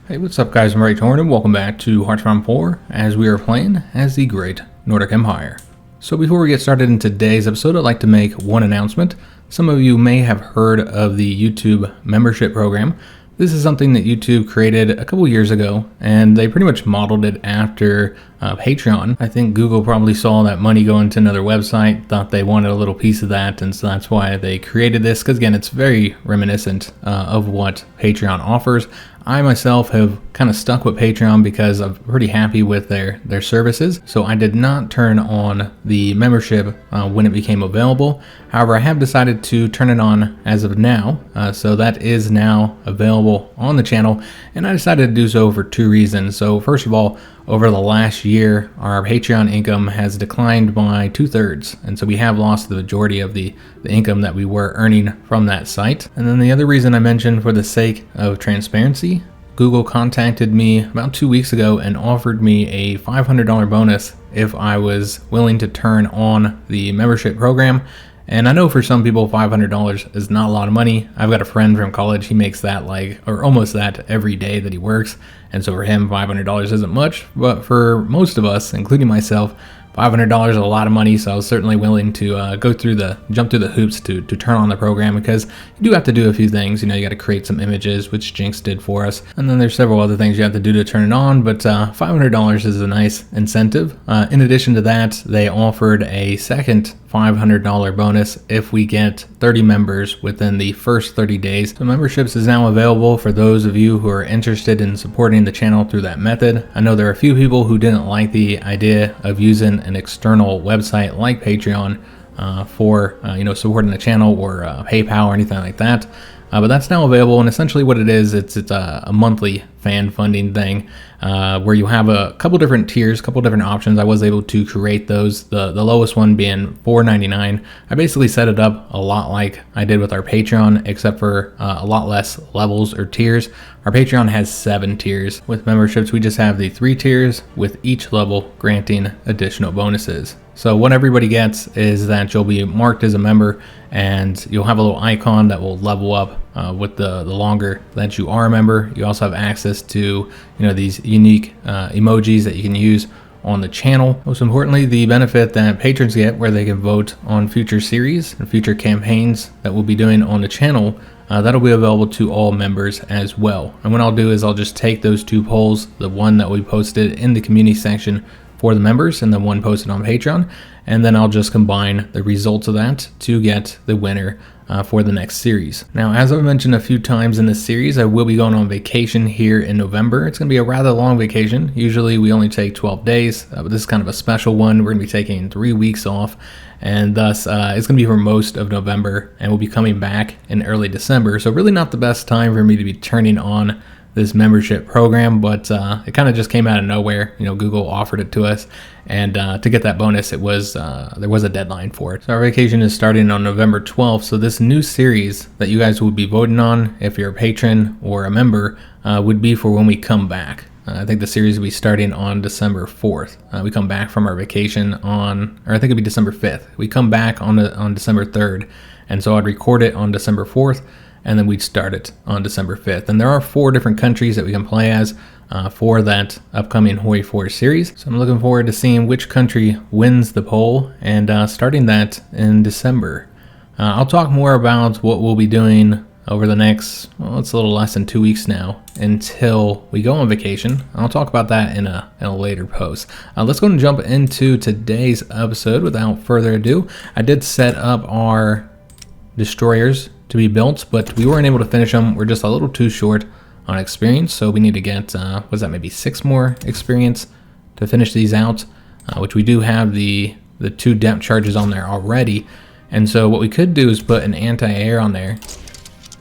Hey, what's up guys, I'm Praetorian and welcome back to Hearthstone 4 as we are playing as the Great Nordic Empire. So before we get started in today's episode, I'd like to make one announcement. Some of you may have heard of the YouTube membership program. This is something that YouTube created a couple years ago, and they pretty much modeled it after Patreon. I think Google probably saw that money go into another website, thought they wanted a little piece of that, and so that's why they created this, because again, it's very reminiscent of what Patreon offers. I myself have kind of stuck with Patreon because I'm pretty happy with their services, so I did not turn on the membership when it became available. However, I have decided to turn it on as of now, so that is now available on the channel, and I decided to do so for two reasons. So first of all, over the last year, our Patreon income has declined by 2/3, and so we have lost the majority of the income that we were earning from that site. And then the other reason I mentioned, for the sake of transparency, Google contacted me about 2 weeks ago and offered me a $500 bonus if I was willing to turn on the membership program. And I know for some people $500 is not a lot of money. I've got a friend from college, he makes that or almost that every day that he works. And so for him, $500 isn't much, but for most of us, including myself, $500 is a lot of money, so I was certainly willing to jump through the hoops to turn on the program, because you do have to do a few things. You know, you got to create some images, which HiJynx did for us, and then there's several other things you have to do to turn it on, but $500 is a nice incentive. In addition to that, they offered a second $500 bonus if we get 30 members within the first 30 days. So memberships is now available for those of you who are interested in supporting the channel through that method. I know there are a few people who didn't like the idea of using an external website like Patreon for supporting the channel, or PayPal or anything like that. But that's now available, and essentially what it is, it's a monthly fan funding thing where you have a couple different tiers, couple different options. I was able to create those, the lowest one being $4.99. I basically set it up a lot like I did with our Patreon, except for a lot less levels or tiers. Our Patreon has 7 tiers. With memberships, we just have the 3 tiers, with each level granting additional bonuses. So what everybody gets is that you'll be marked as a member, and you'll have a little icon that will level up with the longer that you are a member. You also have access to these unique emojis that you can use on the channel. Most importantly, the benefit that patrons get, where they can vote on future series and future campaigns that we'll be doing on the channel, that'll be available to all members as well. And what I'll do is I'll just take those 2 polls, the one that we posted in the community section for the members and the one posted on Patreon, and then I'll just combine the results of that to get the winner for the next series. Now, as I've mentioned a few times in this series, I will be going on vacation here in November. It's going to be a rather long vacation. Usually we only take 12 days, but this is kind of a special one. We're going to be taking 3 weeks off, and thus it's going to be for most of November, and we'll be coming back in early December. So really not the best time for me to be turning on this membership program, but it kind of just came out of nowhere. Google offered it to us, and to get that bonus, it was there was a deadline for it. So our vacation is starting on November 12th. So this new series that you guys would be voting on, if you're a patron or a member, would be for when we come back. I think the series will be starting on December 4th. We come back from our vacation on, or I think it'll be December 5th. We come back on December 3rd, and so I'd record it on December 4th, and then we'd start it on December 5th. And there are 4 different countries that we can play as for that upcoming HOI4 series. So I'm looking forward to seeing which country wins the poll, and starting that in December. I'll talk more about what we'll be doing over the next, well, it's a little less than 2 weeks now until we go on vacation. I'll talk about that in a later post. Let's go and jump into today's episode without further ado. I did set up our destroyers to be built, but we weren't able to finish them. We're just a little too short on experience, so we need to get what's that, maybe 6 more experience to finish these out, which we do have the 2 depth charges on there already. And so what we could do is put an anti-air on there,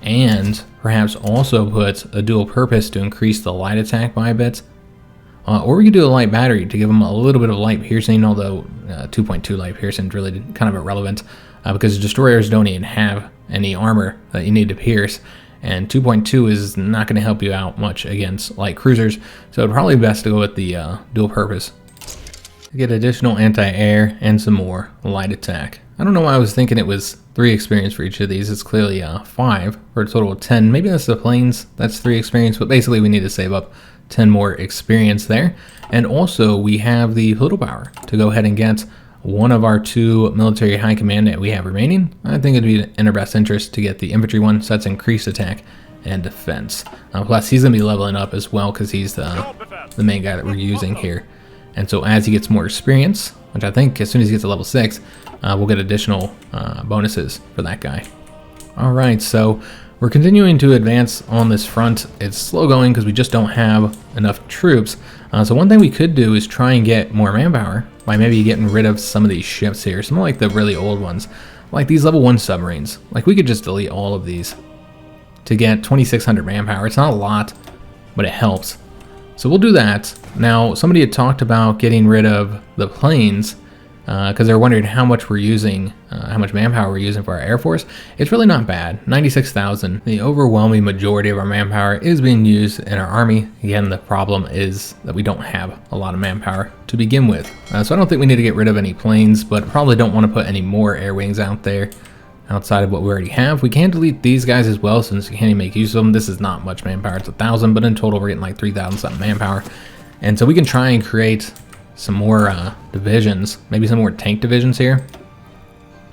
and perhaps also put a dual purpose to increase the light attack by a bit, or we could do a light battery to give them a little bit of light piercing, although 2.2 light piercing is really kind of irrelevant because destroyers don't even have any armor that you need to pierce, and 2.2 is not going to help you out much against light cruisers, so it'd probably be best to go with the dual purpose to get additional anti-air and some more light attack. I don't know why I was thinking it was 3 experience for each of these. It's clearly 5 for a total of 10. Maybe that's the planes. That's 3 experience, but basically we need to save up 10 more experience there. And also we have the political power to go ahead and get one of our 2 military high command that we have remaining. I think it'd be in our best interest to get the infantry one, so that's increased attack and defense. Plus he's going to be leveling up as well because he's the main guy that we're using here. And so as he gets more experience, which I think as soon as he gets to level 6, we'll get additional bonuses for that guy. Alright, so we're continuing to advance on this front. It's slow going because we just don't have enough troops. So one thing we could do is try and get more manpower by maybe getting rid of some of these ships here. Some like the really old ones, like these level 1 submarines. Like we could just delete all of these to get 2,600 manpower. It's not a lot, but it helps. So we'll do that. Now, somebody had talked about getting rid of the planes because they're wondering how much we're using, how much manpower we're using for our Air Force. It's really not bad, 96,000. The overwhelming majority of our manpower is being used in our army. Again, the problem is that we don't have a lot of manpower to begin with. So I don't think we need to get rid of any planes, but probably don't want to put any more air wings out there outside of what we already have. We can delete these guys as well since we can't even make use of them. This is not much manpower, it's 1,000, but in total we're getting like 3,000 something manpower. And so we can try and create some more divisions, maybe some more tank divisions here.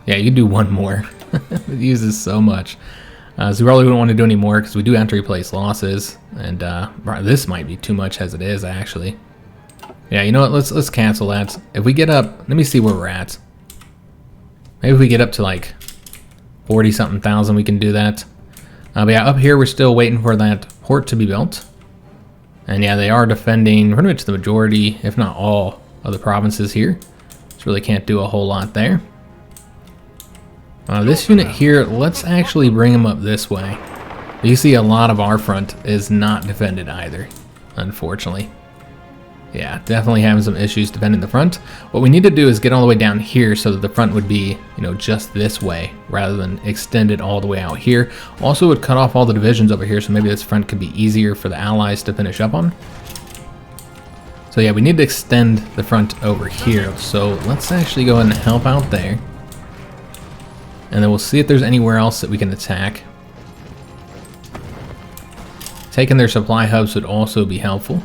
Yeah, you can do one more. It uses so much. So we probably wouldn't want to do any more because we do have to replace losses. And this might be too much as it is, actually. Yeah, you know what, let's cancel that. If we get up, let me see where we're at. Maybe if we get up to like 40 something thousand, we can do that. But yeah, up here we're still waiting for that port to be built. And yeah, they are defending pretty much the majority, if not all, of the provinces here. Just really can't do a whole lot there. This unit here, let's actually bring them up this way. You see a lot of our front is not defended either, unfortunately. Yeah, definitely having some issues defending the front. What we need to do is get all the way down here so that the front would be, you know, just this way rather than extend it all the way out here. Also would cut off all the divisions over here, so maybe this front could be easier for the allies to finish up on. So yeah, we need to extend the front over here. So let's actually go ahead and help out there. And then we'll see if there's anywhere else that we can attack. Taking their supply hubs would also be helpful.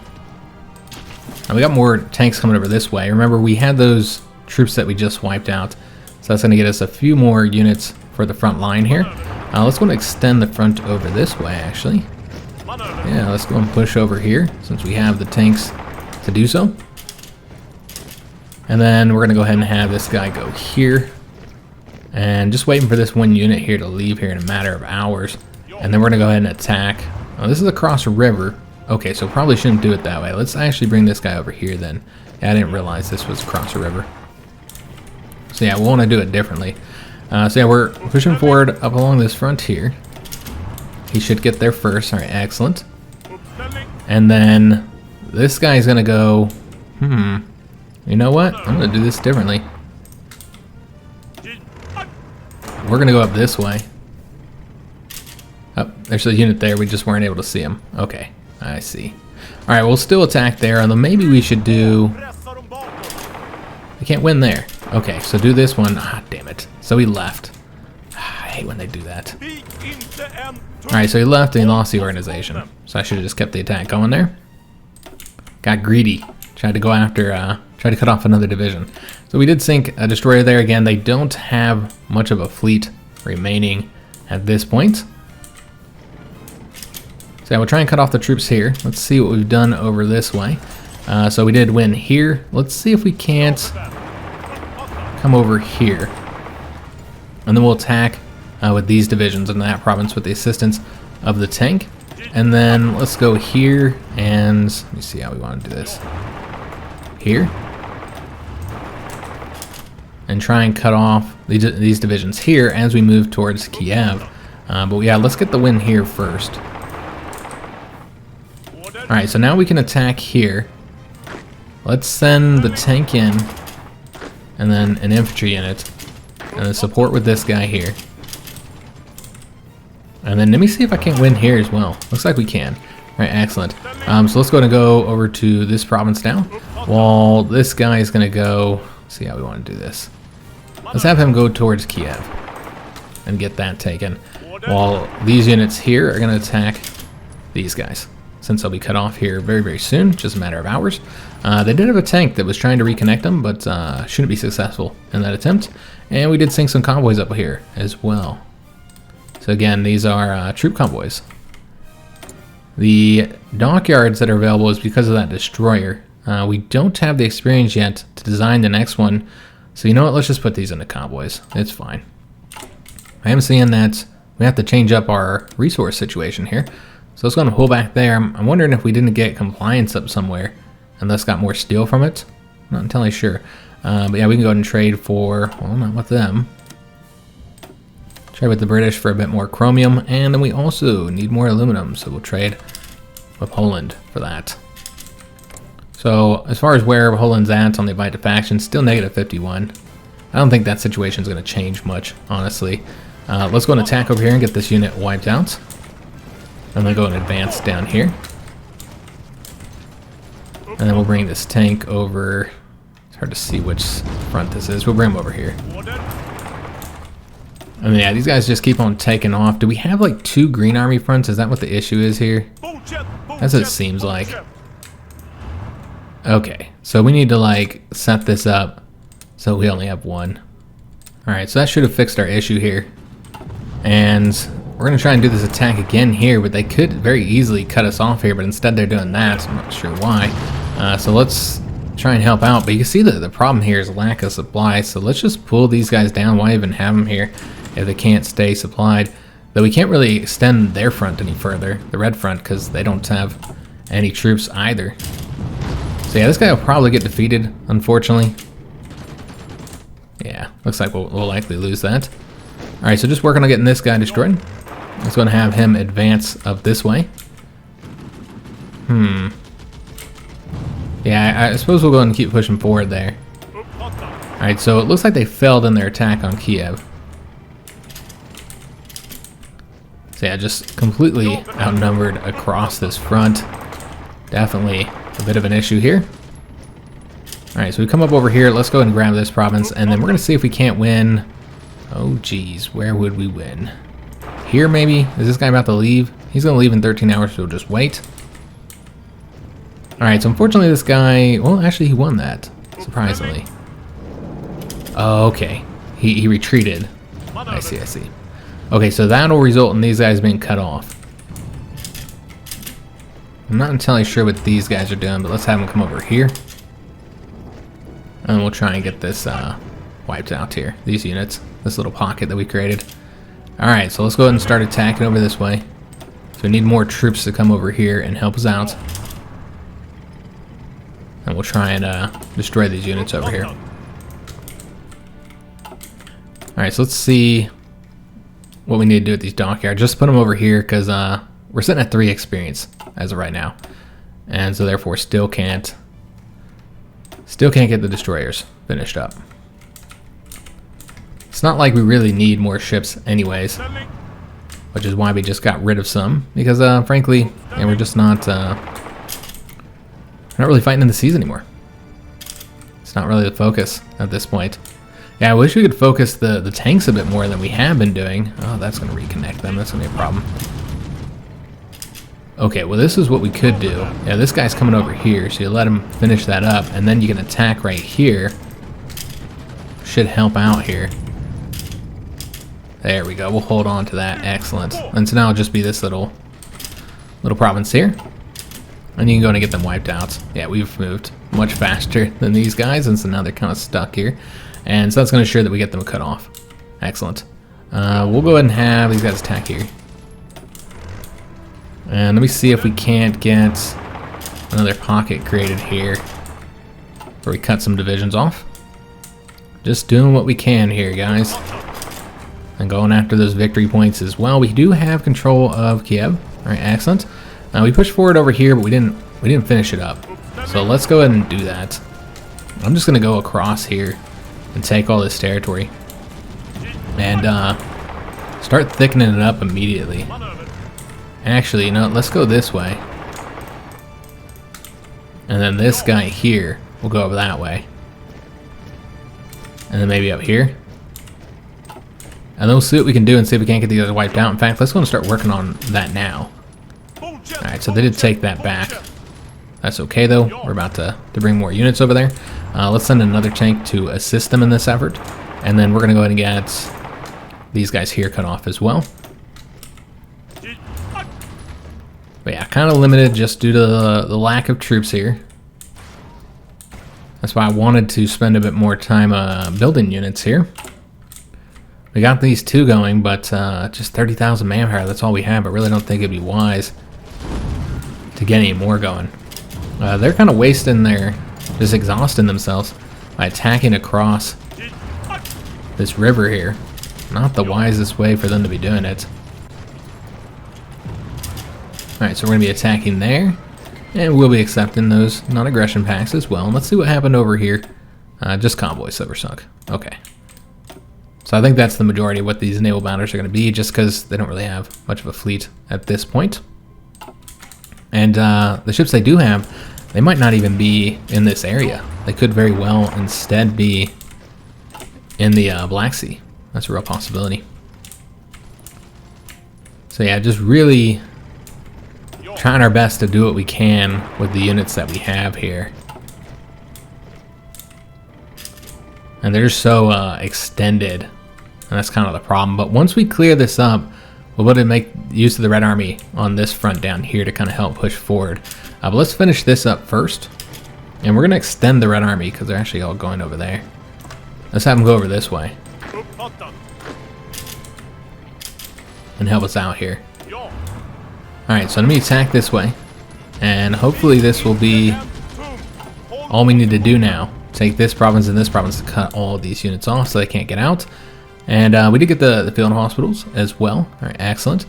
Now we got more tanks coming over this way. Remember, we had those troops that we just wiped out. So that's going to get us a few more units for the front line here. Let's go and extend the front over this way, actually. Yeah, let's go and push over here since we have the tanks to do so. And then we're going to go ahead and have this guy go here. And just waiting for this one unit here to leave here in a matter of hours. And then we're going to go ahead and attack. Oh, this is across a river. Okay, so probably shouldn't do it that way. Let's actually bring this guy over here then. Yeah, I didn't realize this was across a river. So yeah, we'll want to do it differently. So yeah, we're pushing forward up along this front here. He should get there first. All right, excellent. And then this guy's going to go, you know what? I'm going to do this differently. We're going to go up this way. Oh, there's a unit there. We just weren't able to see him. Okay. I see. Alright, we'll still attack there, although maybe we should do... We can't win there. Okay, so do this one. Ah, damn it. So he left. I hate when they do that. Alright, so he left and he lost the organization. So I should have just kept the attack going there. Got greedy. Tried to go after, tried to cut off another division. So we did sink a destroyer there again. They don't have much of a fleet remaining at this point. So yeah, we'll try and cut off the troops here. Let's see what we've done over this way. So we did win here. Let's see if we can't come over here. And then we'll attack with these divisions in that province with the assistance of the tank. And then let's go here and let me see how we want to do this. Here. And try and cut off these divisions here as we move towards Kiev. But yeah, let's get the win here first. Alright, so now we can attack here. Let's send the tank in, and then an infantry unit, and then support with this guy here. And then let me see if I can't win here as well. Looks like we can. Alright, excellent. So let's go and go over to this province now, while this guy is going to go, let's see how we want to do this. let's have him go towards Kiev and get that taken, while these units here are going to attack these guys, since they'll be cut off here very, very soon, just a matter of hours. They did have a tank that was trying to reconnect them, but shouldn't be successful in that attempt. And we did sink some convoys up here as well. So again, these are troop convoys. The dockyards that are available is because of that destroyer. We don't have the experience yet to design the next one, so you know what, let's just put these into convoys. It's fine. I am seeing that we have to change up our resource situation here, so let's go and pull back there. I'm wondering if we didn't get compliance up somewhere and thus got more steel from it. I'm not entirely sure. But yeah, we can go ahead and trade for, well, not with them. Trade with the British for a bit more chromium, and then we also need more aluminum, so we'll trade with Poland for that. So as far as where Poland's at on the Viking faction, still negative 51. I don't think that situation is going to change much, honestly. Let's go and attack over here and get this unit wiped out. And then go and advance down here. And then we'll bring this tank over. It's hard to see which front this is. We'll bring him over here. I mean, yeah, these guys just keep on taking off. Do we have like 2 green army fronts? Is that what the issue is here? That's what it seems like. Okay, so we need to like set this up so we only have 1. Alright, so that should have fixed our issue here. And we're going to try and do this attack again here, but they could very easily cut us off here, but instead they're doing that. I'm not sure why. So let's try and help out. But you can see that the problem here is lack of supply, so let's just pull these guys down. Why even have them here if they can't stay supplied? Though we can't really extend their front any further, the red front, because they don't have any troops either. So yeah, this guy will probably get defeated, unfortunately. Yeah, looks like we'll likely lose that. Alright, so just working on getting this guy destroyed. Let's go and have him advance up this way. Yeah, I suppose we'll go ahead and keep pushing forward there. Alright, so it looks like they failed in their attack on Kiev. So yeah, just completely outnumbered across this front. Definitely a bit of an issue here. Alright, so we come up over here. Let's go ahead and grab this province, and then we're going to see if we can't win. Oh, geez. Where would we win? Here, maybe? Is this guy about to leave? He's going to leave in 13 hours, so we'll just wait. Alright, so unfortunately this guy... Well, actually, he won that, surprisingly. Oh, okay. He retreated. I see, I see. Okay, so that'll result in these guys being cut off. I'm not entirely sure what these guys are doing, but let's have them come over here. And we'll try and get this wiped out here. These units. This little pocket that we created. Alright, so let's go ahead and start attacking over this way. So we need more troops to come over here and help us out. And we'll try and destroy these units over here. Alright, so let's see what we need to do with these dockyards. Just put them over here because we're sitting at 3 experience as of right now. And so therefore still can't get the destroyers finished up. It's not like we really need more ships anyways, which is why we just got rid of some, because frankly, yeah, we're just not really fighting in the seas anymore. It's not really the focus at this point. Yeah, I wish we could focus the tanks a bit more than we have been doing. Oh, that's going to reconnect them. That's going to be a problem. Okay, well this is what we could do. Yeah, this guy's coming over here, so you let him finish that up, and then you can attack right here. Should help out here. There we go, we'll hold on to that, excellent. And so now it'll just be this little province here. And you can go and get them wiped out. Yeah, we've moved much faster than these guys, and so now they're kind of stuck here. And so that's going to ensure that we get them cut off. Excellent. We'll go ahead and have these guys attack here. And let me see if we can't get another pocket created here where we cut some divisions off. Just doing what we can here, guys. And going after those victory points as well. We do have control of Kiev. Alright, excellent. We pushed forward over here, but we didn't finish it up. So let's go ahead and do that. I'm just gonna go across here and take all this territory. And start thickening it up immediately. Actually, you know, let's go this way. And then this guy here will go over that way. And then maybe up here. And then we'll see what we can do and see if we can't get the other wiped out. In fact, let's go and start working on that now. Alright, so they did take that back. That's okay though. We're about to bring more units over there. Let's send another tank to assist them in this effort. And then we're going to go ahead and get these guys here cut off as well. But yeah, kind of limited just due to the lack of troops here. That's why I wanted to spend a bit more time building units here. We got these two going, but just 30,000 manpower, that's all we have. I really don't think it'd be wise to get any more going. They're kind of wasting just exhausting themselves by attacking across this river here. Not the wisest way for them to be doing it. Alright, so we're going to be attacking there. And we'll be accepting those non-aggression packs as well. And let's see what happened over here. Just convoys that were sunk. Okay. So I think that's the majority of what these naval bounders are going to be, just because they don't really have much of a fleet at this point. And the ships they do have, they might not even be in this area. They could very well instead be in the Black Sea. That's a real possibility. So yeah, just really trying our best to do what we can with the units that we have here. And they're so extended, and that's kind of the problem. But once we clear this up, we'll be able to make use of the Red Army on this front down here to kind of help push forward. But let's finish this up first. And we're going to extend the Red Army because they're actually all going over there. Let's have them go over this way and help us out here. Alright, so let me attack this way. And hopefully this will be all we need to do now. Take this province and this province to cut all of these units off so they can't get out. And we did get the field hospitals as well. Alright, excellent.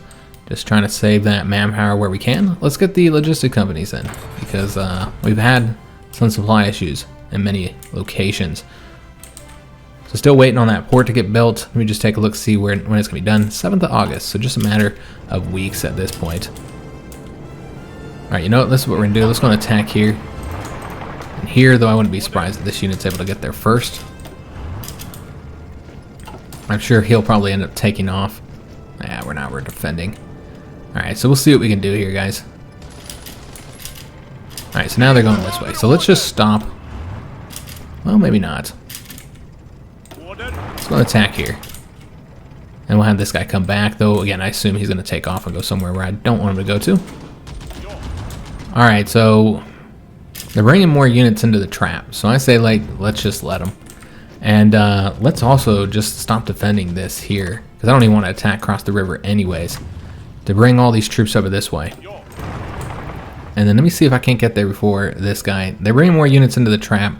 Just trying to save that manpower where we can. Let's get the logistic companies in, because we've had some supply issues in many locations. So still waiting on that port to get built. Let me just take a look, see when it's going to be done. 7th of August, so just a matter of weeks at this point. Alright, you know what? This is what we're going to do. Let's go and attack here. And here, though, I wouldn't be surprised if this unit's able to get there first. I'm sure he'll probably end up taking off. Yeah, we're defending. Alright, so we'll see what we can do here, guys. Alright, so now they're going this way. So let's just stop. Well, maybe not. Let's go and attack here. And we'll have this guy come back, though. Again, I assume he's going to take off and go somewhere where I don't want him to go to. Alright, so they're bringing more units into the trap. So I say, like, let's just let them. And let's also just stop defending this here, because I don't even want to attack across the river anyways. To bring all these troops over this way. And then let me see if I can't get there before this guy. They're bringing more units into the trap.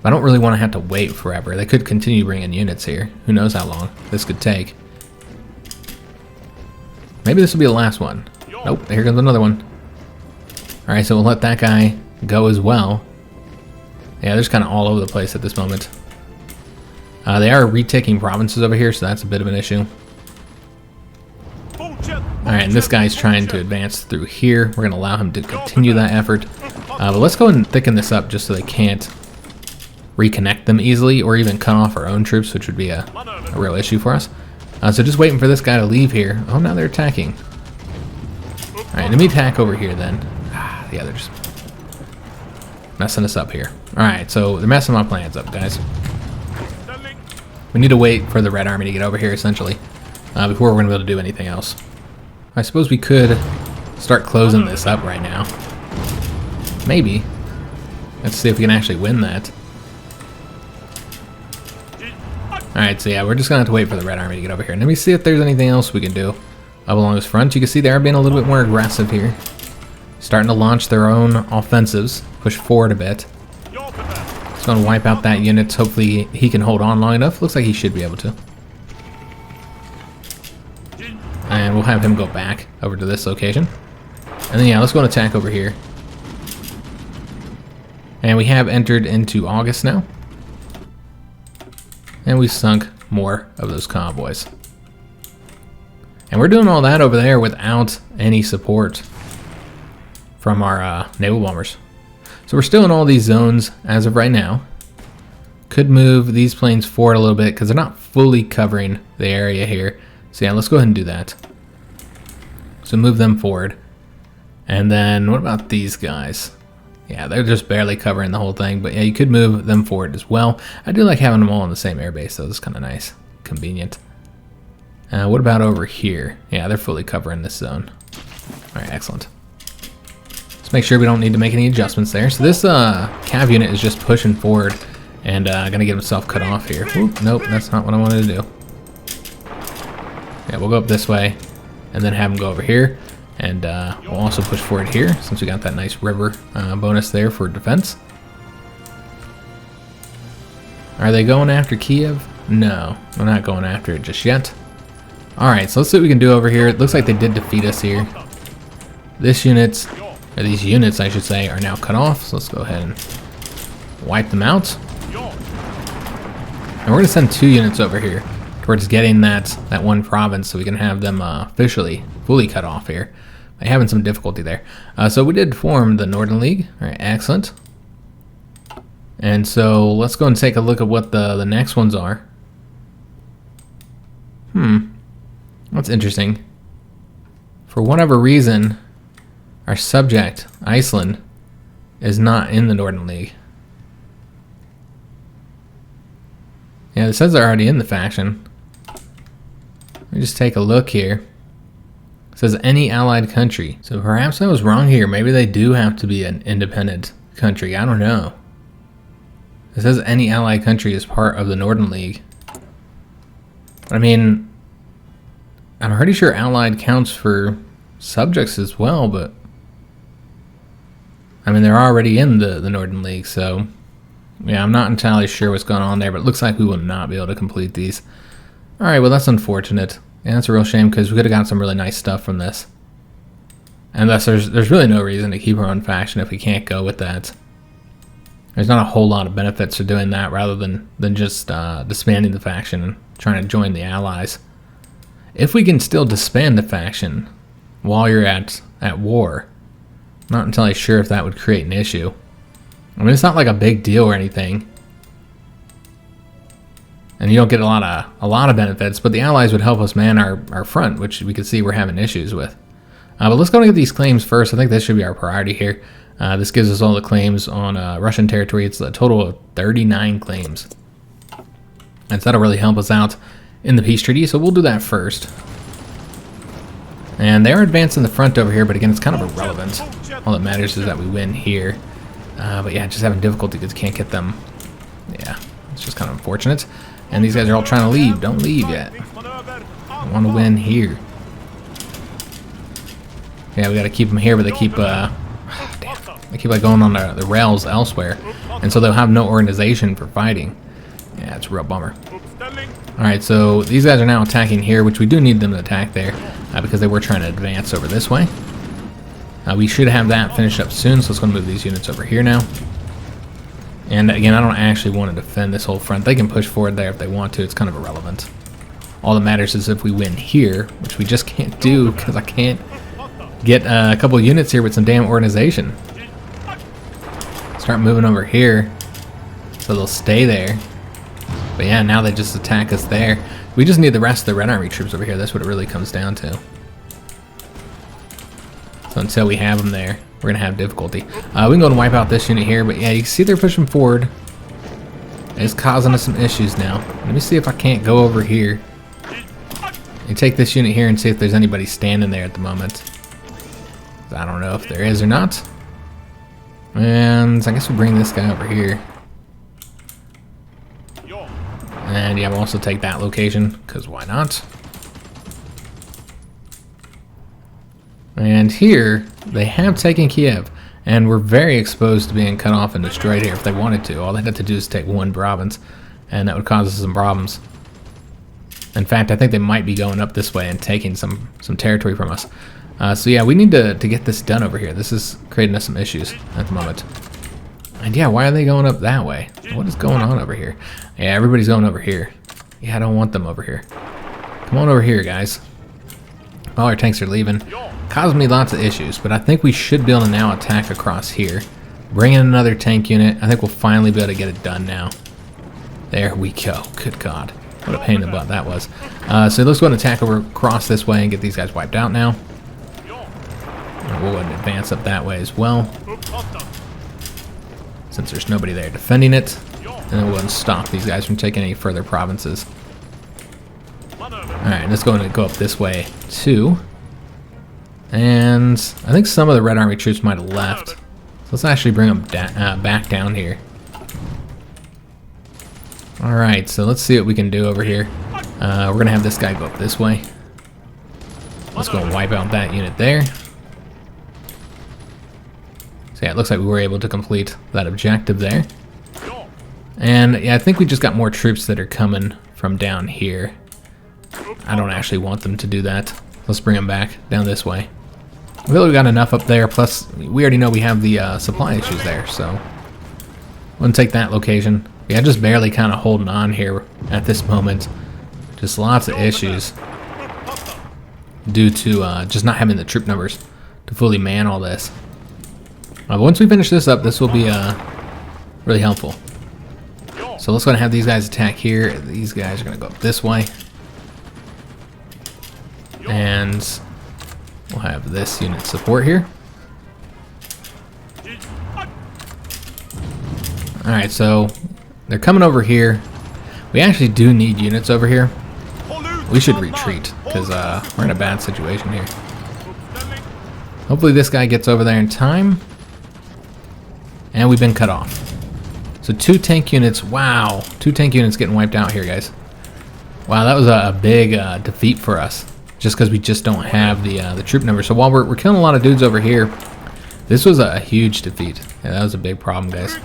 I don't really want to have to wait forever. They could continue bringing units here. Who knows how long this could take. Maybe this will be the last one. Nope, here comes another one. Alright, so we'll let that guy go as well. Yeah, they're just kind of all over the place at this moment. They are retaking provinces over here, so that's a bit of an issue. Alright, and this guy's trying to advance through here. We're going to allow him to continue that effort. But let's go and thicken this up just so they can't reconnect them easily, or even cut off our own troops, which would be a real issue for us. So just waiting for this guy to leave here. Oh, now they're attacking. Alright, let me attack over here then. Yeah, they're just messing us up here. Alright, so they're messing my plans up, guys. We need to wait for the Red Army to get over here, essentially, before we're going to be able to do anything else. I suppose we could start closing this up right now. Maybe. Let's see if we can actually win that. Alright, so yeah, we're just going to have to wait for the Red Army to get over here. And let me see if there's anything else we can do up along this front. You can see they are being a little bit more aggressive here. Starting to launch their own offensives. Push forward a bit. Just going to wipe out that unit. Hopefully he can hold on long enough. Looks like he should be able to. And we'll have him go back over to this location. And then yeah, let's go and attack over here. And we have entered into August now. And we sunk more of those convoys. And we're doing all that over there without any support from our naval bombers. So we're still in all these zones as of right now. Could move these planes forward a little bit because they're not fully covering the area here. So yeah, let's go ahead and do that. So move them forward. And then what about these guys? Yeah, they're just barely covering the whole thing, but yeah, you could move them forward as well. I do like having them all in the same airbase, though. It's kind of nice, convenient. What about over here? Yeah, they're fully covering this zone. All right, excellent. Let's make sure we don't need to make any adjustments there. So this cav unit is just pushing forward and gonna get himself cut off here. Ooh, nope, that's not what I wanted to do. Yeah, we'll go up this way and then have him go over here. And we'll also push forward here since we got that nice river bonus there for defense. Are they going after Kiev? No, we're not going after it just yet. Alright, so let's see what we can do over here. It looks like they did defeat us here. These units I should say, are now cut off. So let's go ahead and wipe them out. And we're going to send 2 units over here towards getting that one province so we can have them officially fully cut off here. I'm having some difficulty there. So we did form the Northern League. All right, excellent. And so let's go and take a look at what the next ones are. That's interesting. For whatever reason, our subject, Iceland, is not in the Northern League. Yeah, it says they're already in the faction. Let me just take a look here. It says any allied country. So perhaps I was wrong here. Maybe they do have to be an independent country. I don't know. It says any allied country is part of the Northern League. But I mean, I'm pretty sure allied counts for subjects as well, but I mean, they're already in the Northern League, so yeah, I'm not entirely sure what's going on there, but it looks like we will not be able to complete these. Alright, well that's unfortunate. Yeah, that's a real shame because we could have gotten some really nice stuff from this. And thus there's really no reason to keep our own faction if we can't go with that. There's not a whole lot of benefits to doing that rather than just disbanding the faction and trying to join the allies. If we can still disband the faction while you're at war, I'm not entirely sure if that would create an issue. I mean, it's not like a big deal or anything. And you don't get a lot of benefits, but the allies would help us man our front, which we could see we're having issues with. But let's go and get these claims first. I think this should be our priority here. This gives us all the claims on Russian territory. It's a total of 39 claims. And so that'll really help us out in the peace treaty, so we'll do that first. And they are advancing the front over here, but again, it's kind of irrelevant. All that matters is that we win here. But yeah, just having difficulty because can't get them. Yeah, it's just kind of unfortunate. And these guys are all trying to leave. Don't leave yet. I want to win here. Yeah, we got to keep them here, but they keep they keep like going on the rails elsewhere, and so they'll have no organization for fighting. Yeah, it's a real bummer. All right, so these guys are now attacking here, which we do need them to attack there because they were trying to advance over this way. We should have that finished up soon, so let's go move these units over here now. And again, I don't actually want to defend this whole front. They can push forward there if they want to. It's kind of irrelevant. All that matters is if we win here, which we just can't do because I can't get a couple units here with some damn organization. Start moving over here so they'll stay there. But yeah, now they just attack us there. We just need the rest of the Red Army troops over here. That's what it really comes down to. So until we have them there, we're going to have difficulty. We can go and wipe out this unit here, but yeah, you can see they're pushing forward. It's causing us some issues now. Let me see if I can't go over here and take this unit here and see if there's anybody standing there at the moment. I don't know if there is or not. And I guess we'll bring this guy over here. And yeah, we'll also take that location, because why not? And here, they have taken Kiev, and we're very exposed to being cut off and destroyed here if they wanted to. All they had to do is take one province, and that would cause us some problems. In fact, I think they might be going up this way and taking some territory from us. So yeah, we need to get this done over here. This is creating us some issues at the moment. And yeah, why are they going up that way? What is going on over here? Yeah, everybody's going over here. Yeah, I don't want them over here. Come on over here, guys. All our tanks are leaving. Causing me lots of issues, but I think we should be able to now attack across here. Bring in another tank unit. I think we'll finally be able to get it done now. There we go. Good God. What a pain in the butt that was. So let's go and attack over across this way and get these guys wiped out now. And we'll go ahead and advance up that way as well, since there's nobody there defending it. And then we'll go ahead and stop these guys from taking any further provinces. Alright, let's go and go up this way too. And I think some of the Red Army troops might have left. So let's actually bring them back down here. Alright, so let's see what we can do over here. We're going to have this guy go up this way. Let's go and wipe out that unit there. So yeah, it looks like we were able to complete that objective there. And yeah, I think we just got more troops that are coming from down here. I don't actually want them to do that. Let's bring them back down this way. I feel like we got enough up there, plus we already know we have the supply issues there, so we'll take that location. Yeah, just barely kind of holding on here at this moment. Just lots of issues due to just not having the troop numbers to fully man all this. But once we finish this up, this will be really helpful. So let's go and have these guys attack here. These guys are going to go up this way. And we'll have this unit support here. Alright, so they're coming over here. We actually do need units over here. We should retreat, because we're in a bad situation here. Hopefully this guy gets over there in time. And we've been cut off. So 2 tank units, wow. 2 tank units getting wiped out here, guys. Wow, that was a big defeat for us. Just because we just don't have the troop number. So while we're killing a lot of dudes over here, this was a huge defeat. Yeah, that was a big problem, guys.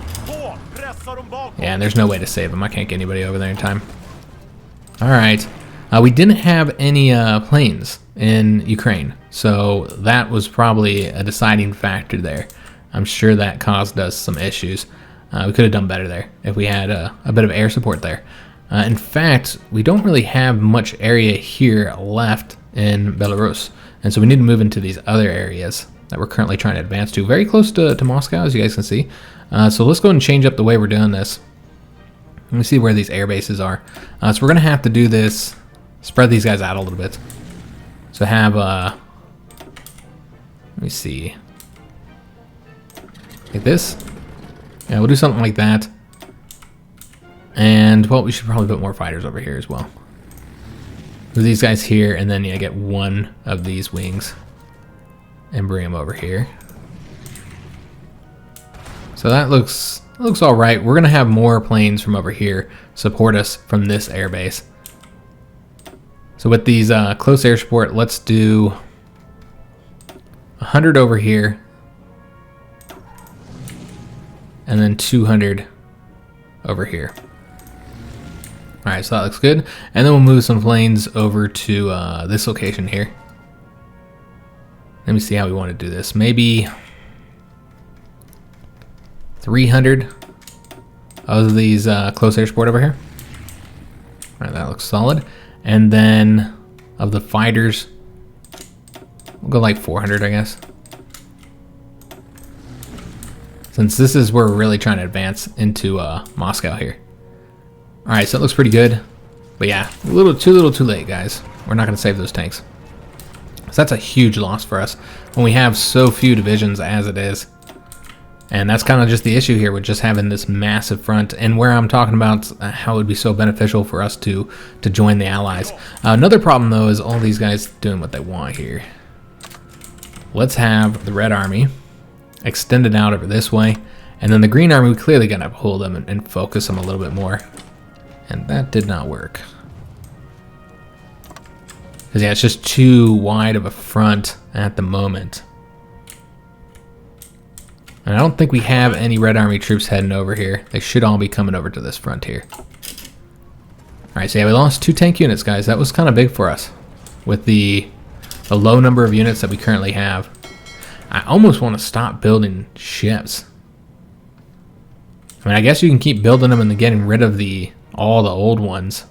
Yeah, and there's no way to save them. I can't get anybody over there in time. Alright. We didn't have any planes in Ukraine. So that was probably a deciding factor there. I'm sure that caused us some issues. We could have done better there if we had a bit of air support there. In fact, we don't really have much area here left in Belarus. And so we need to move into these other areas that we're currently trying to advance to. Very close to Moscow, as you guys can see. So let's go and change up the way we're doing this. Let me see where these air bases are. So we're going to have to do this, spread these guys out a little bit. So have, let me see, like this. Yeah, we'll do something like that. And, well, we should probably put more fighters over here as well. Move these guys here, and then, yeah, get one of these wings and bring them over here. So that looks all right. We're going to have more planes from over here support us from this airbase. So with these close air support, let's do 100 over here. And then 200 over here. Alright, so that looks good. And then we'll move some planes over to this location here. Let me see how we want to do this. Maybe 300 of these close air support over here. Alright, that looks solid. And then of the fighters, we'll go like 400, I guess. Since this is where we're really trying to advance into Moscow here. Alright, so it looks pretty good. But yeah, a little too late, guys. We're not going to save those tanks. So that's a huge loss for us when we have so few divisions as it is. And that's kind of just the issue here with just having this massive front, and where I'm talking about how it would be so beneficial for us to join the Allies. Another problem, though, is all these guys doing what they want here. Let's have the Red Army extended out over this way, and then the Green Army, we clearly got to hold them and focus them a little bit more. And that did not work. Because, yeah, it's just too wide of a front at the moment. And I don't think we have any Red Army troops heading over here. They should all be coming over to this front here. Alright, so yeah, we lost 2 tank units, guys. That was kind of big for us with the low number of units that we currently have. I almost want to stop building ships. I mean, I guess you can keep building them and then getting rid of all the old ones.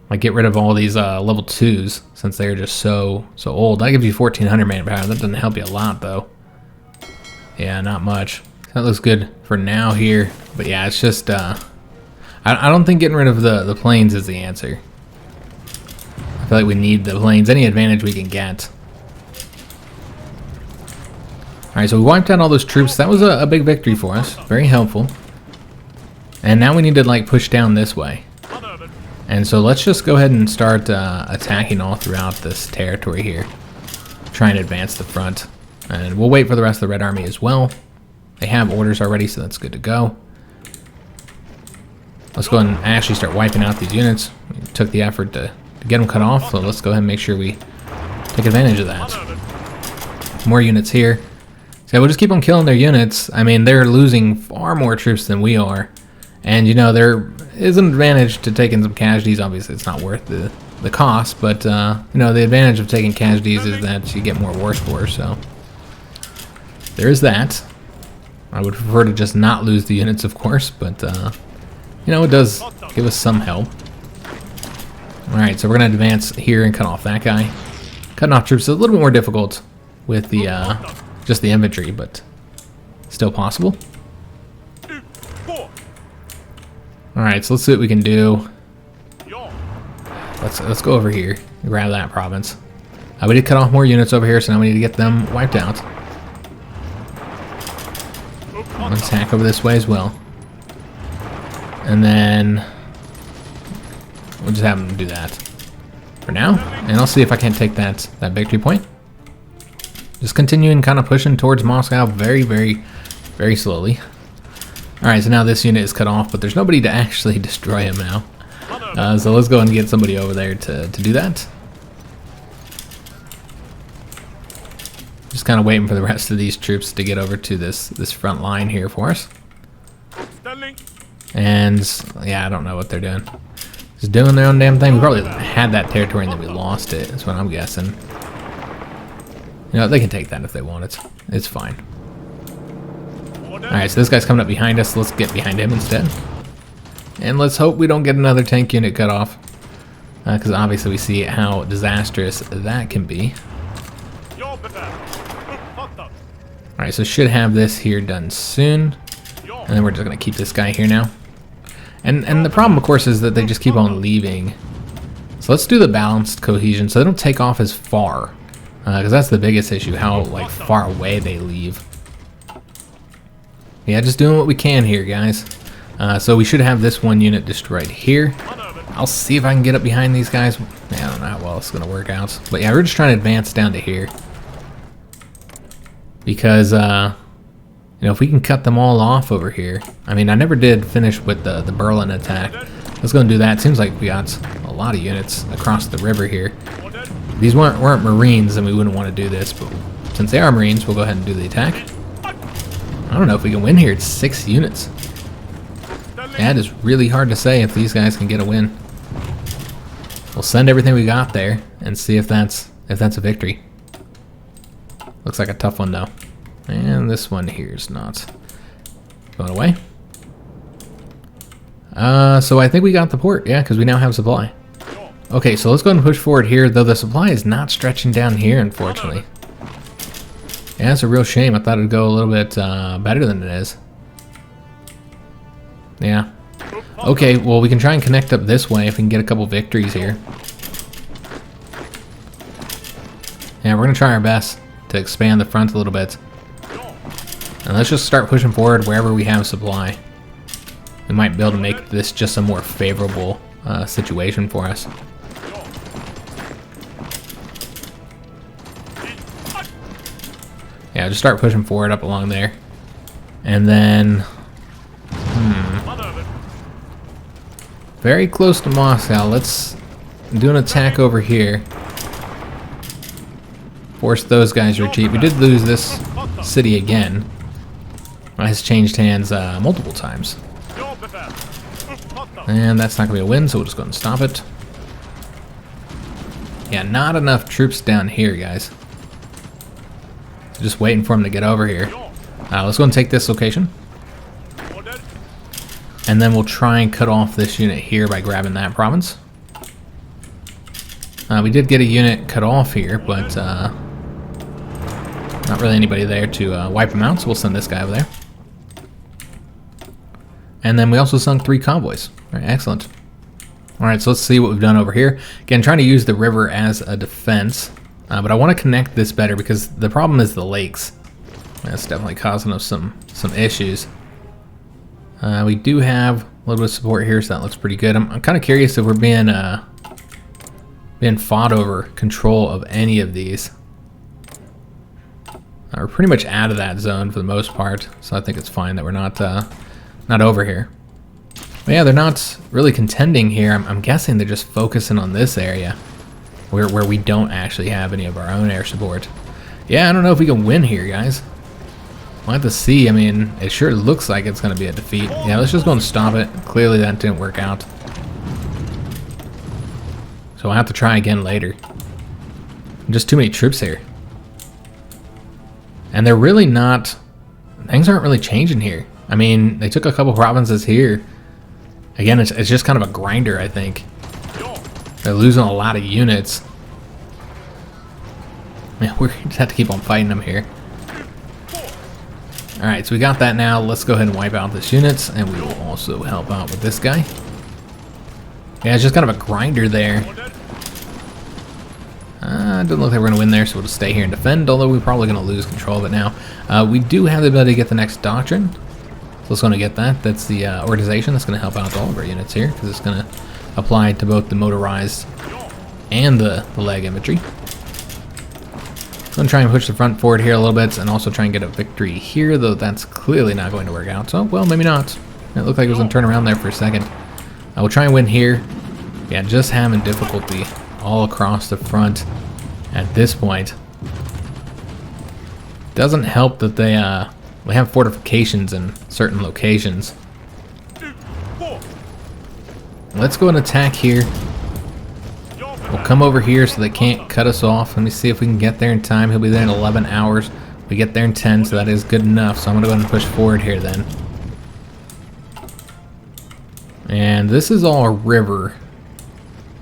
Like, get rid of all these level 2s since they're just so old. That gives you 1,400 manpower. That doesn't help you a lot, though. Yeah, not much. That looks good for now here. But yeah, it's just I don't think getting rid of the planes is the answer. I feel like we need the planes, any advantage we can get. Alright, so we wiped out all those troops. That was a big victory for us. Very helpful. And now we need to like push down this way. And so let's just go ahead and start attacking all throughout this territory here. Try and advance the front. And we'll wait for the rest of the Red Army as well. They have orders already, so that's good to go. Let's go ahead and actually start wiping out these units. We took the effort to get them cut off, so let's go ahead and make sure we take advantage of that. More units here. So we'll just keep on killing their units. I mean, they're losing far more troops than we are. And, you know, there is an advantage to taking some casualties. Obviously, it's not worth the cost, but, you know, the advantage of taking casualties is that you get more war scores, so there is that. I would prefer to just not lose the units, of course, but, you know, it does give us some help. Alright, so we're going to advance here and cut off that guy. Cutting off troops is a little bit more difficult with the, just the infantry, but still possible. Alright, so let's see what we can do. Let's go over here and grab that province. We did cut off more units over here, so now we need to get them wiped out. Let's attack over this way as well. And then we'll just have them do that for now. And I'll see if I can't take that victory point. Just continuing kind of pushing towards Moscow very, very, very slowly. Alright, so now this unit is cut off, but there's nobody to actually destroy him now. So let's go and get somebody over there to do that. Just kind of waiting for the rest of these troops to get over to this front line here for us. And yeah, I don't know what they're doing. Just doing their own damn thing. We probably had that territory and then we lost it. That's what I'm guessing. You know, they can take that if they want it. It's fine. Alright, so this guy's coming up behind us. Let's get behind him instead. And let's hope we don't get another tank unit cut off. Because obviously we see how disastrous that can be. Alright, so should have this here done soon. And then we're just going to keep this guy here now. And the problem, of course, is that they just keep on leaving. So let's do the balanced cohesion so they don't take off as far. Because that's the biggest issue, how like far away they leave. Yeah, just doing what we can here, guys. So we should have this one unit destroyed here. I'll see if I can get up behind these guys. Yeah, I don't know how well it's going to work out. But yeah, we're just trying to advance down to here. Because, you know, if we can cut them all off over here. I mean, I never did finish with the Berlin attack. Let's go and do that. Seems like we got a lot of units across the river here. These weren't Marines, and we wouldn't want to do this. But since they are Marines, we'll go ahead and do the attack. I don't know if we can win here. It's 6 units. Yeah, it is really hard to say if these guys can get a win. We'll send everything we got there and see if that's a victory. Looks like a tough one though. And this one here is not going away. So I think we got the port, yeah, because we now have supply. Okay, so let's go ahead and push forward here, though the supply is not stretching down here, unfortunately. Yeah, it's a real shame. I thought it'd go a little bit better than it is. Yeah. Okay, well, we can try and connect up this way if we can get a couple victories here. Yeah, we're going to try our best to expand the front a little bit. And let's just start pushing forward wherever we have supply. We might be able to make this just a more favorable situation for us. Yeah, just start pushing forward up along there. And then... very close to Moscow. Let's do an attack over here. Force those guys to retreat. We did lose this city again. It has changed hands multiple times. And that's not going to be a win, so we'll just go ahead and stop it. Yeah, not enough troops down here, guys. Just waiting for them to get over here. Let's go and take this location. And then we'll try and cut off this unit here by grabbing that province. We did get a unit cut off here, but not really anybody there to wipe them out, so we'll send this guy over there. And then we also sunk 3 convoys. All right, excellent. All right, so let's see what we've done over here. Again, trying to use the river as a defense, but I want to connect this better because the problem is the lakes. That's definitely causing us some issues. We do have a little bit of support here, so that looks pretty good. I'm kind of curious if we're being fought over control of any of these. We're pretty much out of that zone for the most part, so I think it's fine that we're not over here. But yeah, they're not really contending here. I'm guessing they're just focusing on this area where we don't actually have any of our own air support. Yeah, I don't know if we can win here, guys. We'll have to see. I mean, it sure looks like it's going to be a defeat. Yeah, let's just go and stop it. Clearly that didn't work out. So I'll have to try again later. Just too many troops here. And they're really not... Things aren't really changing here. I mean, they took a couple provinces here. Again, it's just kind of a grinder, I think. They're losing a lot of units. Man, we just have to keep on fighting them here. Alright, so we got that now. Let's go ahead and wipe out this units, and we will also help out with this guy. Yeah, it's just kind of a grinder there. Doesn't look like we're going to win there, so we'll just stay here and defend, although we're probably going to lose control of it now. We do have the ability to get the next doctrine. So let's go and get that. That's the organization that's going to help out all of our units here, because it's going to apply to both the motorized and the leg infantry. I'm going to try and push the front forward here a little bit, and also try and get a victory here, though that's clearly not going to work out. So, well, maybe not. It looked like it was going to turn around there for a second. I will try and win here. Yeah, just having difficulty all across the front at this point. Doesn't help that they have fortifications in certain locations. Let's go and attack here. We'll come over here so they can't cut us off. Let me see if we can get there in time. He'll be there in 11 hours. We get there in 10, so that is good enough. So I'm going to go ahead and push forward here then. And this is all a river.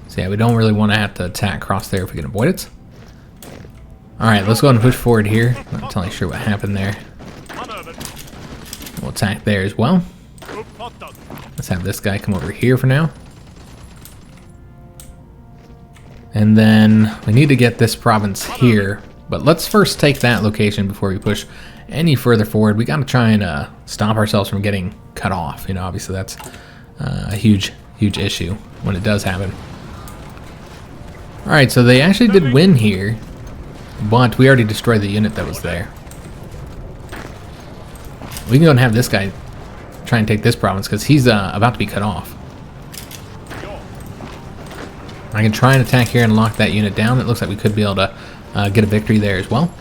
So yeah, we don't really want to have to attack across there if we can avoid it. Alright, let's go ahead and push forward here. I'm not entirely sure what happened there. We'll attack there as well. Let's have this guy come over here for now. And then we need to get this province here. But let's first take that location before we push any further forward. We got to try and stop ourselves from getting cut off. You know, obviously that's a huge issue when it does happen. Alright, so they actually did win here, but we already destroyed the unit that was there. We can go and have this guy try and take this province because he's about to be cut off. I can try and attack here and lock that unit down. It looks like we could be able to get a victory there as well.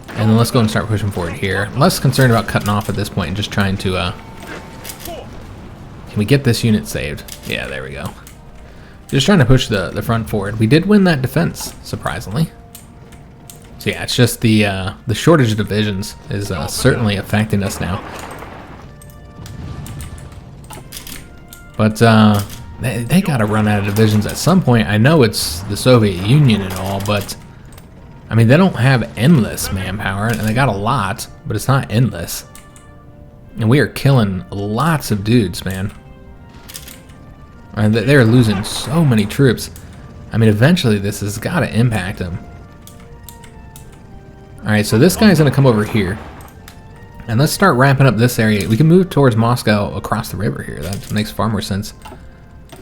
And then let's go and start pushing forward here. I'm less concerned about cutting off at this point and just trying to... Can we get this unit saved? Yeah, there we go. Just trying to push the front forward. We did win that defense, surprisingly. So yeah, it's just the shortage of divisions is certainly affecting us now. But they gotta run out of divisions at some point. I know it's the Soviet Union and all, but I mean, they don't have endless manpower, and they got a lot, but it's not endless. And we are killing lots of dudes, man. And they're losing so many troops. I mean, eventually this has got to impact them. Alright, so this guy's going to come over here. And let's start wrapping up this area. We can move towards Moscow across the river here. That makes far more sense.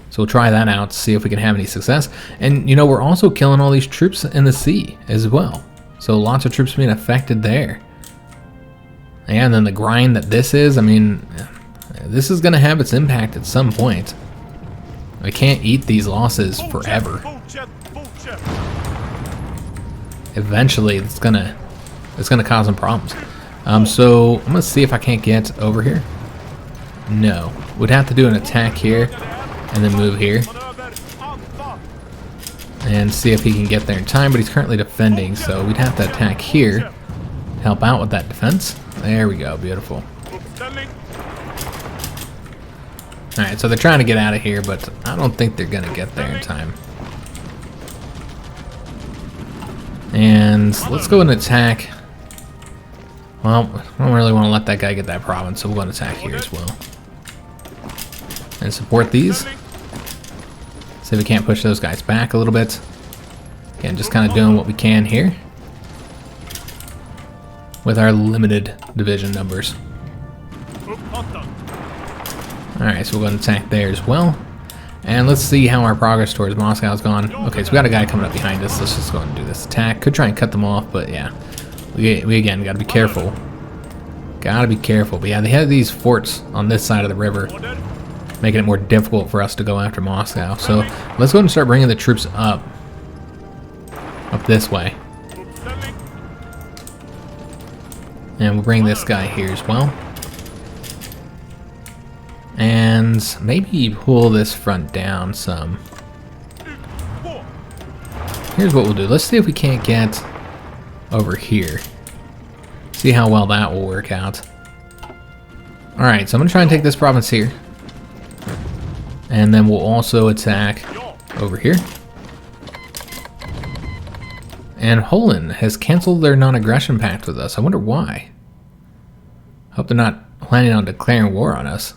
So we'll try that out, see if we can have any success. And, you know, we're also killing all these troops in the sea as well. So lots of troops being affected there. And then the grind that this is, I mean, this is going to have its impact at some point. We can't eat these losses forever. Eventually, it's gonna cause some problems. So I'm gonna see if I can't get over here. No, we'd have to do an attack here, and then move here, and see if he can get there in time. But he's currently defending, so we'd have to attack here, help out with that defense. There we go, beautiful. Alright, so they're trying to get out of here, but I don't think they're gonna get there in time. And let's go and attack. Well, I don't really want to let that guy get that province, so we'll go and attack here as well. and support these. See if we can't push those guys back a little bit. Again, just kind of doing what we can here with our limited division numbers. Alright, so we'll go and attack there as well. And let's see how our progress towards Moscow's gone. Okay, so we got a guy coming up behind us. Let's just go and do this attack. Could try and cut them off, but yeah. We again gotta be careful. Gotta be careful. But yeah, they have these forts on this side of the river, making it more difficult for us to go after Moscow. So let's go and start bringing the troops up this way. And we'll bring this guy here as well. And maybe pull this front down some. Here's what we'll do. Let's see if we can't get over here. See how well that will work out. Alright, so I'm going to try and take this province here. And then we'll also attack over here. And Poland has canceled their non-aggression pact with us. I wonder why. Hope they're not planning on declaring war on us.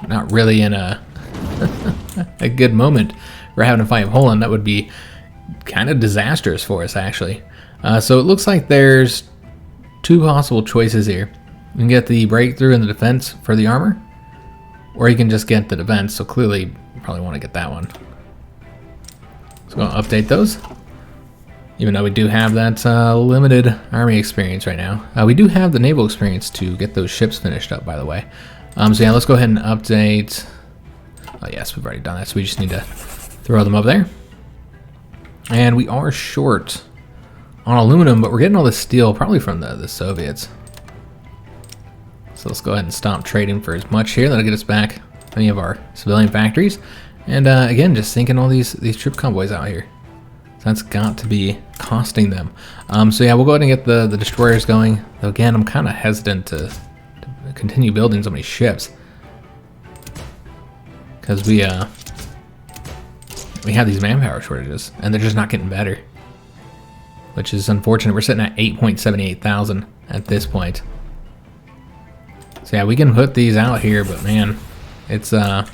Not really in a a good moment for having to fight Poland. That would be kind of disastrous for us, actually. So it looks like there's two possible choices here. You can get the breakthrough in the defense for the armor, or you can just get the defense. So clearly, you probably want to get that one. So we'll update those. Even though we do have that limited army experience right now. We do have the naval experience to get those ships finished up, by the way. So yeah, let's go ahead and update. Oh yes, we've already done that, so we just need to throw them up there. And we are short on aluminum, but we're getting all this steel probably from the Soviets. So let's go ahead and stop trading for as much here. That'll get us back any of our civilian factories. And again, just sinking all these troop convoys out here. So that's got to be costing them. So yeah, we'll go ahead and get the destroyers going. Though again, I'm kind of hesitant to continue building so many ships, because we have these manpower shortages and they're just not getting better, which is unfortunate. We're sitting at 8.78 thousand at this point. So yeah, we can put these out here, but man, it's I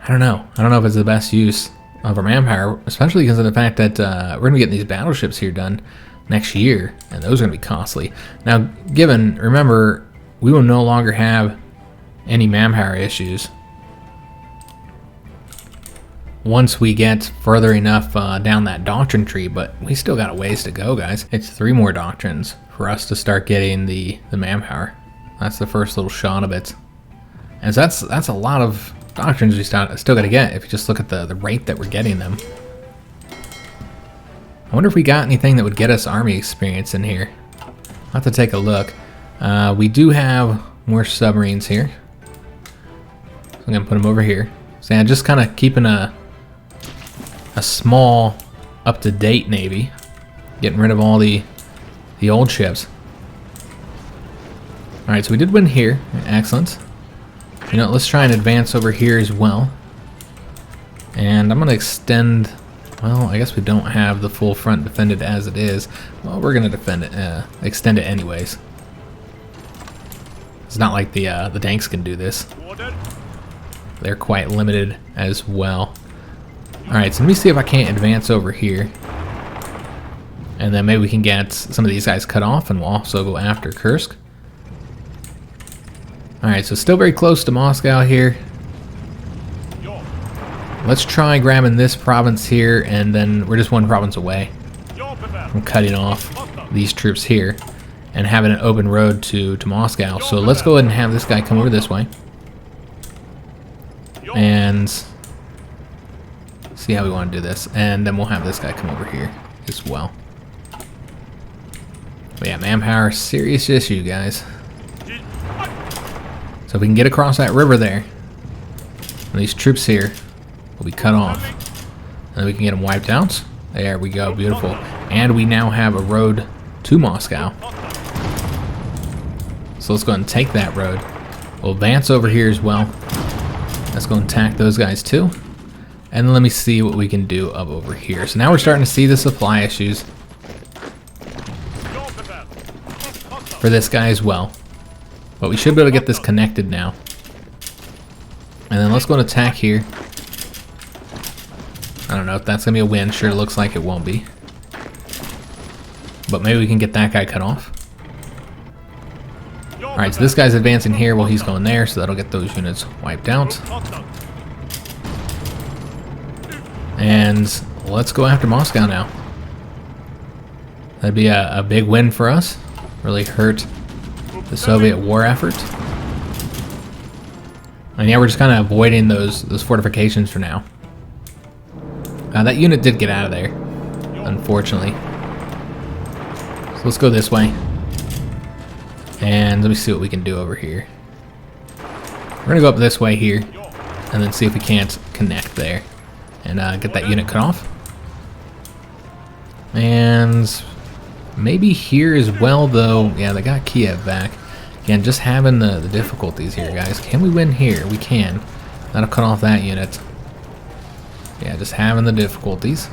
don't know if it's the best use of our manpower, especially because of the fact that we're gonna be getting these battleships here done next year, and those are gonna be costly. Now, remember, we will no longer have any manpower issues once we get further enough down that doctrine tree, but we still got a ways to go, guys. It's 3 more doctrines for us to start getting the manpower. That's the first little shot of it. And so that's a lot of doctrines we still got to get if you just look at the rate that we're getting them. I wonder if we got anything that would get us army experience in here. I'll have to take a look. We do have more submarines here. So I'm going to put them over here. So yeah, just kind of keeping a small, up-to-date navy. Getting rid of all the old ships. Alright, so we did win here. Excellent. You know, let's try and advance over here as well. And I'm going to extend... Well, I guess we don't have the full front defended as it is. Well, we're going to defend it, extend it anyways. It's not like the tanks can do this. They're quite limited as well. Alright, so let me see if I can't advance over here. And then maybe we can get some of these guys cut off, and we'll also go after Kursk. Alright, so still very close to Moscow here. Let's try grabbing this province here, and then we're just one province away from cutting off these troops here and having an open road to Moscow. So let's go ahead and have this guy come over this way and see how we want to do this. And then we'll have this guy come over here as well. But yeah, manpower, serious issue, guys. So if we can get across that river there, these troops here will be cut off. And then we can get them wiped out. There we go, beautiful. And we now have a road to Moscow. So let's go ahead and take that road. We'll advance over here as well. Let's go and attack those guys too. And then let me see what we can do up over here. So now we're starting to see the supply issues for this guy as well. But we should be able to get this connected now. And then let's go and attack here. I don't know if that's going to be a win. Sure looks like it won't be. But maybe we can get that guy cut off. Alright, so this guy's advancing here while he's going there, so that'll get those units wiped out. And let's go after Moscow now. That'd be a big win for us. Really hurt the Soviet war effort. And yeah, we're just kind of avoiding those fortifications for now. That unit did get out of there, unfortunately. So let's go this way. And let me see what we can do over here. We're gonna go up this way here, and then see if we can't connect there, and get that unit cut off. And maybe here as well, though. Yeah, they got Kiev back. Again, just having the difficulties here, guys. Can we win here? We can. That'll cut off that unit. Yeah, just having the difficulties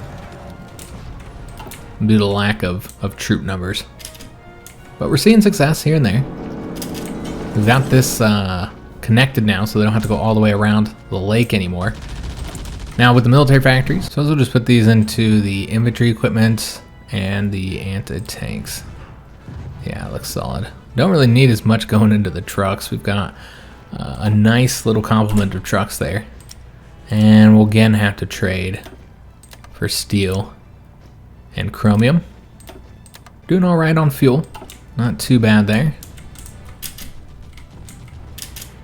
due to lack of troop numbers. But we're seeing success here and there. We've got this connected now, so they don't have to go all the way around the lake anymore. Now with the military factories, so we'll just put these into the infantry equipment and the anti-tanks. Yeah, it looks solid. Don't really need as much going into the trucks. We've got a nice little complement of trucks there. And we'll again have to trade for steel and chromium. Doing all right on fuel. Not too bad there.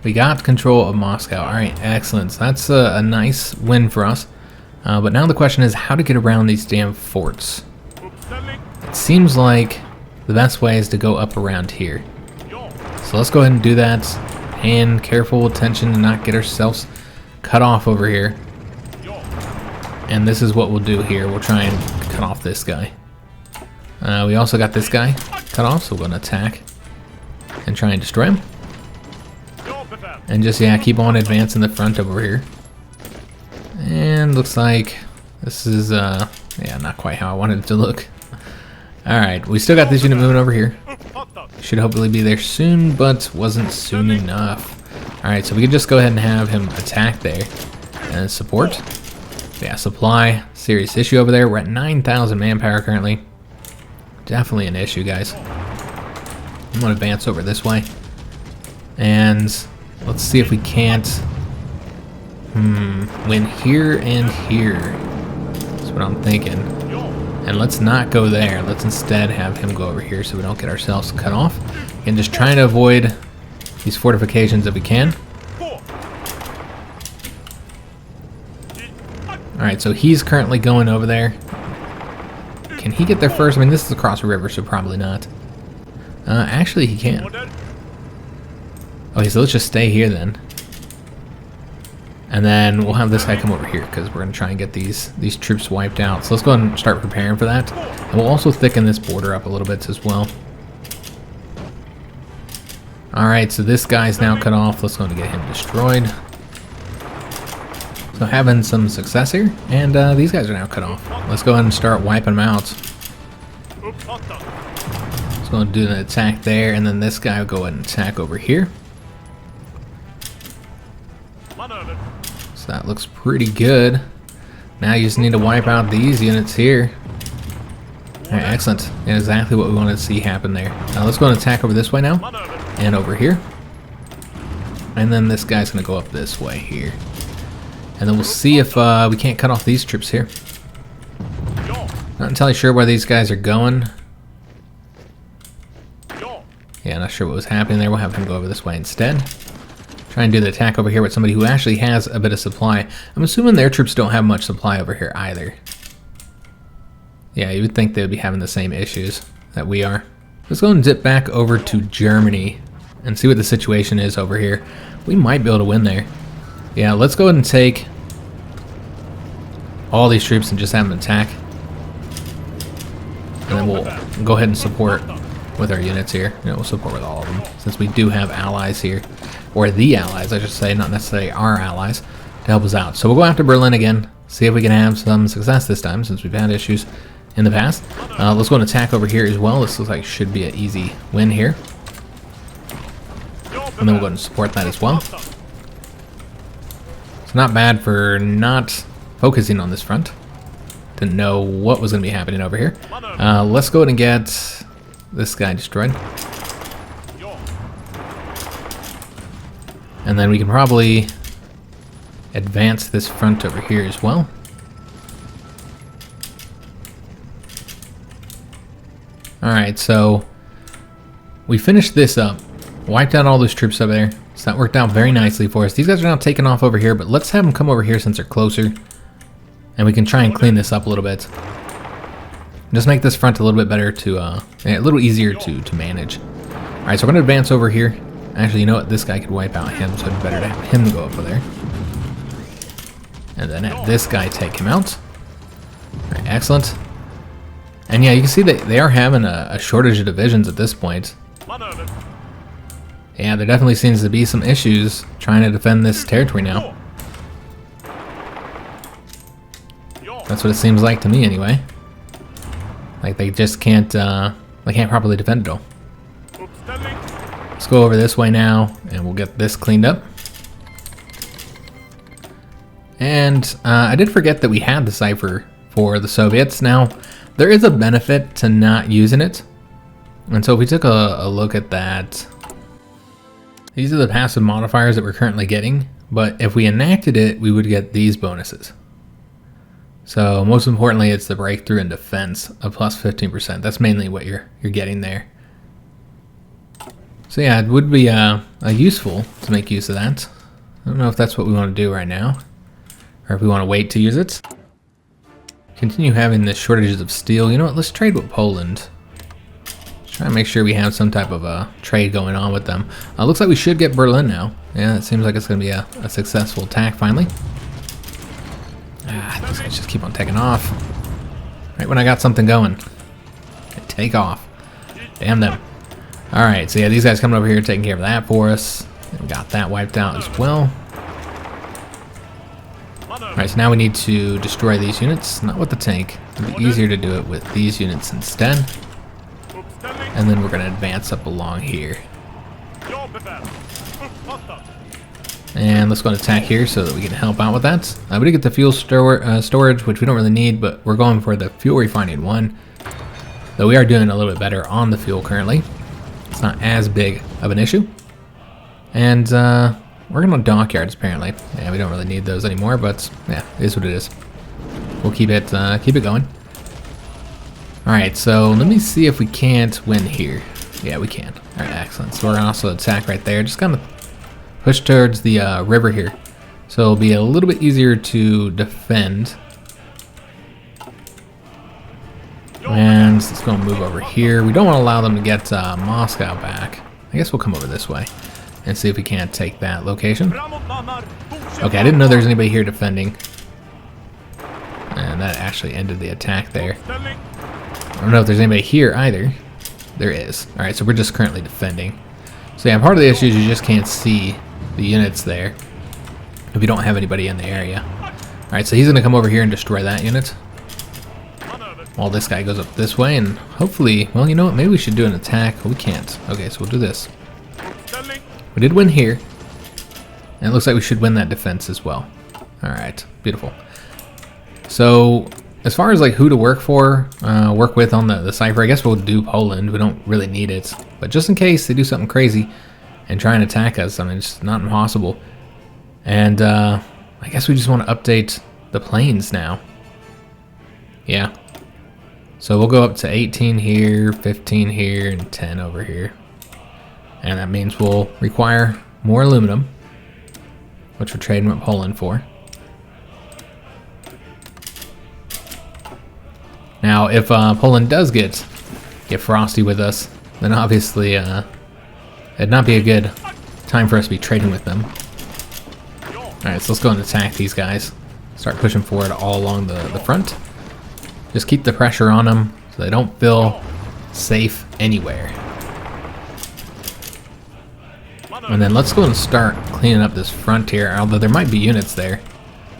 We got control of Moscow. All right, excellent. So that's a nice win for us. But now the question is how to get around these damn forts. It seems like the best way is to go up around here. So let's go ahead and do that. And careful attention to not get ourselves cut off over here. And this is what we'll do here. We'll try and cut off this guy. We also got this guy cut off, so we're going to attack and try and destroy him. And just, yeah, keep on advancing the front over here. And looks like this is, yeah, not quite how I wanted it to look. Alright, we still got this unit moving over here. Should hopefully be there soon, but wasn't soon enough. Alright, so we can just go ahead and have him attack there. And support. Yeah, supply, serious issue over there. We're at 9,000 manpower currently. Definitely an issue, guys. I'm going to advance over this way. And let's see if we can't win here and here. That's what I'm thinking. And let's not go there. Let's instead have him go over here so we don't get ourselves cut off. And just trying to avoid these fortifications if we can. Alright, so he's currently going over there. Can he get there first? I mean, this is across a river, so probably not. Actually, he can. Okay, so let's just stay here then. And then we'll have this guy come over here, because we're going to try and get these troops wiped out. So let's go ahead and start preparing for that. And we'll also thicken this border up a little bit as well. Alright, so this guy's now cut off. Let's go and get him destroyed. So having some success here, and these guys are now cut off. Let's go ahead and start wiping them out. Let's go and do an attack there, and then this guy will go ahead and attack over here. So that looks pretty good. Now you just need to wipe out these units here. Alright, excellent. Yeah, exactly what we wanted to see happen there. Now let's go and attack over this way now, and over here. And then this guy's going to go up this way here. And then we'll see if we can't cut off these troops here. Not entirely sure where these guys are going. Yeah, not sure what was happening there. We'll have him go over this way instead. Try and do the attack over here with somebody who actually has a bit of supply. I'm assuming their troops don't have much supply over here either. Yeah, you would think they would be having the same issues that we are. Let's go and dip back over to Germany and see what the situation is over here. We might be able to win there. Yeah, let's go ahead and take all these troops and just have them attack. And then we'll go ahead and support with our units here. You know, we'll support with all of them, since we do have allies here. Or the allies, I should say, not necessarily our allies, to help us out. So we'll go after Berlin again, see if we can have some success this time, since we've had issues in the past. Let's go and attack over here as well. This looks like it should be an easy win here. And then we'll go ahead and support that as well. So not bad for not focusing on this front. Didn't know what was going to be happening over here. Let's go ahead and get this guy destroyed. And then we can probably advance this front over here as well. Alright, so we finished this up. Wiped out all those troops over there. So that worked out very nicely for us. These guys are now taking off over here, but let's have them come over here since they're closer. And we can try and clean this up a little bit. Just make this front a little bit better to, a little easier to manage. Alright, so we're going to advance over here. Actually, you know what? This guy could wipe out him, so it's better to have him go over there. And then have this guy take him out. Alright, excellent. And yeah, you can see that they are having a shortage of divisions at this point. Yeah, there definitely seems to be some issues trying to defend this territory now. That's what it seems like to me, anyway. Like they just can't, they can't properly defend it all. Let's go over this way now, and we'll get this cleaned up. And I did forget that we had the cipher for the Soviets. Now, there is a benefit to not using it. And so if we took a look at that, these are the passive modifiers that we're currently getting, but if we enacted it, we would get these bonuses. So most importantly, it's the breakthrough and defense of plus 15%. That's mainly what you're getting there. So yeah, it would be useful to make use of that. I don't know if that's what we want to do right now, or if we want to wait to use it. Continue having the shortages of steel. You know what? Let's trade with Poland. Try to make sure we have some type of trade going on with them. Looks like we should get Berlin now. Yeah, it seems like it's going to be a successful attack finally. These guys just keep on taking off. Right when I got something going. Take off. Damn them. Alright, so yeah, these guys coming over here taking care of that for us. We got that wiped out as well. Alright, so now we need to destroy these units. Not with the tank. It'd be easier to do it with these units instead. And then we're going to advance up along here. And let's go and attack here so that we can help out with that. We did get the fuel storage, which we don't really need, but we're going for the fuel refining one. Though we are doing a little bit better on the fuel currently. It's not as big of an issue. And we're going to dockyards apparently. Yeah, we don't really need those anymore, but yeah, it is what it is. We'll keep it going. Alright, so let me see if we can't win here. Yeah, we can. Alright, excellent. So we're going to also attack right there. Just kind of push towards the river here. So it'll be a little bit easier to defend. And let's go and move over here. We don't want to allow them to get Moscow back. I guess we'll come over this way and see if we can't take that location. Okay, I didn't know there was anybody here defending. And that actually ended the attack there. I don't know if there's anybody here either. There is. Alright, so we're just currently defending. So yeah, part of the issue is you just can't see the units there if you don't have anybody in the area. Alright, so he's going to come over here and destroy that unit. While this guy goes up this way, and hopefully, well, you know what, maybe we should do an attack. We can't. Okay, so we'll do this. We did win here. And it looks like we should win that defense as well. Alright, beautiful. So, as far as like who to work with on the cipher, I guess we'll do Poland. We don't really need it. But just in case they do something crazy and try and attack us, I mean, it's not impossible. And I guess we just want to update the planes now. Yeah. So we'll go up to 18 here, 15 here, and 10 over here. And that means we'll require more aluminum, which we're trading with Poland for. Now, if Poland does get frosty with us, then obviously it'd not be a good time for us to be trading with them. Alright, so let's go and attack these guys. Start pushing forward all along the front. Just keep the pressure on them so they don't feel safe anywhere. And then let's go and start cleaning up this front here, although there might be units there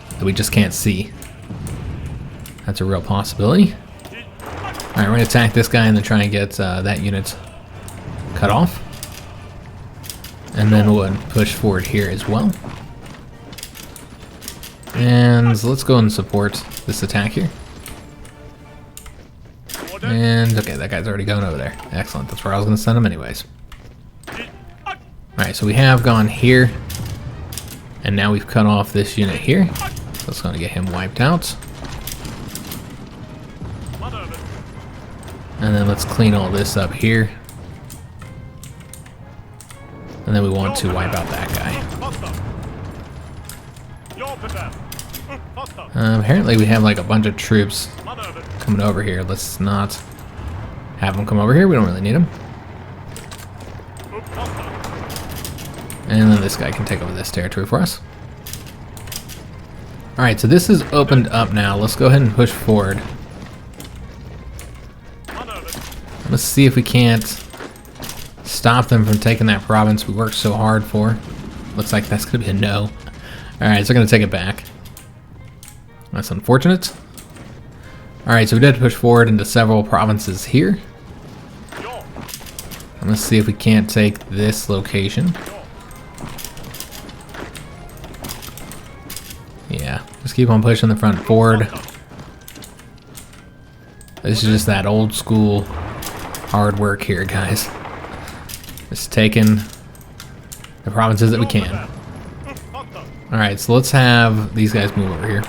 that we just can't see. That's a real possibility. Alright, we're going to attack this guy and then try and get that unit cut off. And then we'll push forward here as well. And so let's go and support this attack here. And okay, that guy's already going over there. Excellent, that's where I was going to send him anyways. Alright, so we have gone here. And now we've cut off this unit here. So it's going to get him wiped out. And then let's clean all this up here. And then we want to wipe out that guy. Apparently we have like a bunch of troops coming over here. Let's not have them come over here. We don't really need them. And then this guy can take over this territory for us. Alright, so this is opened up now. Let's go ahead and push forward. Let's see if we can't stop them from taking that province we worked so hard for. Looks like that's going to be a no. Alright, so we're going to take it back. That's unfortunate. Alright, so we did push forward into several provinces here. And let's see if we can't take this location. Yeah, just keep on pushing the front forward. This is just that old school hard work here, guys. Just taking the provinces that we can. Alright, so let's have these guys move over here.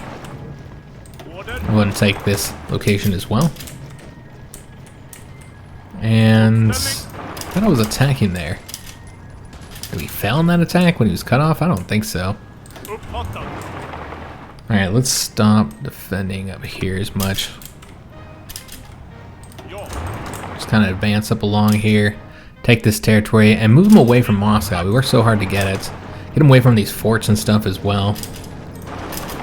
I'm going to take this location as well. And I thought I was attacking there. Did we fail in that attack when he was cut off? I don't think so. Alright, let's stop defending up here as much. Just kind of advance up along here. Take this territory and move them away from Moscow. We worked so hard to get it. Get them away from these forts and stuff as well.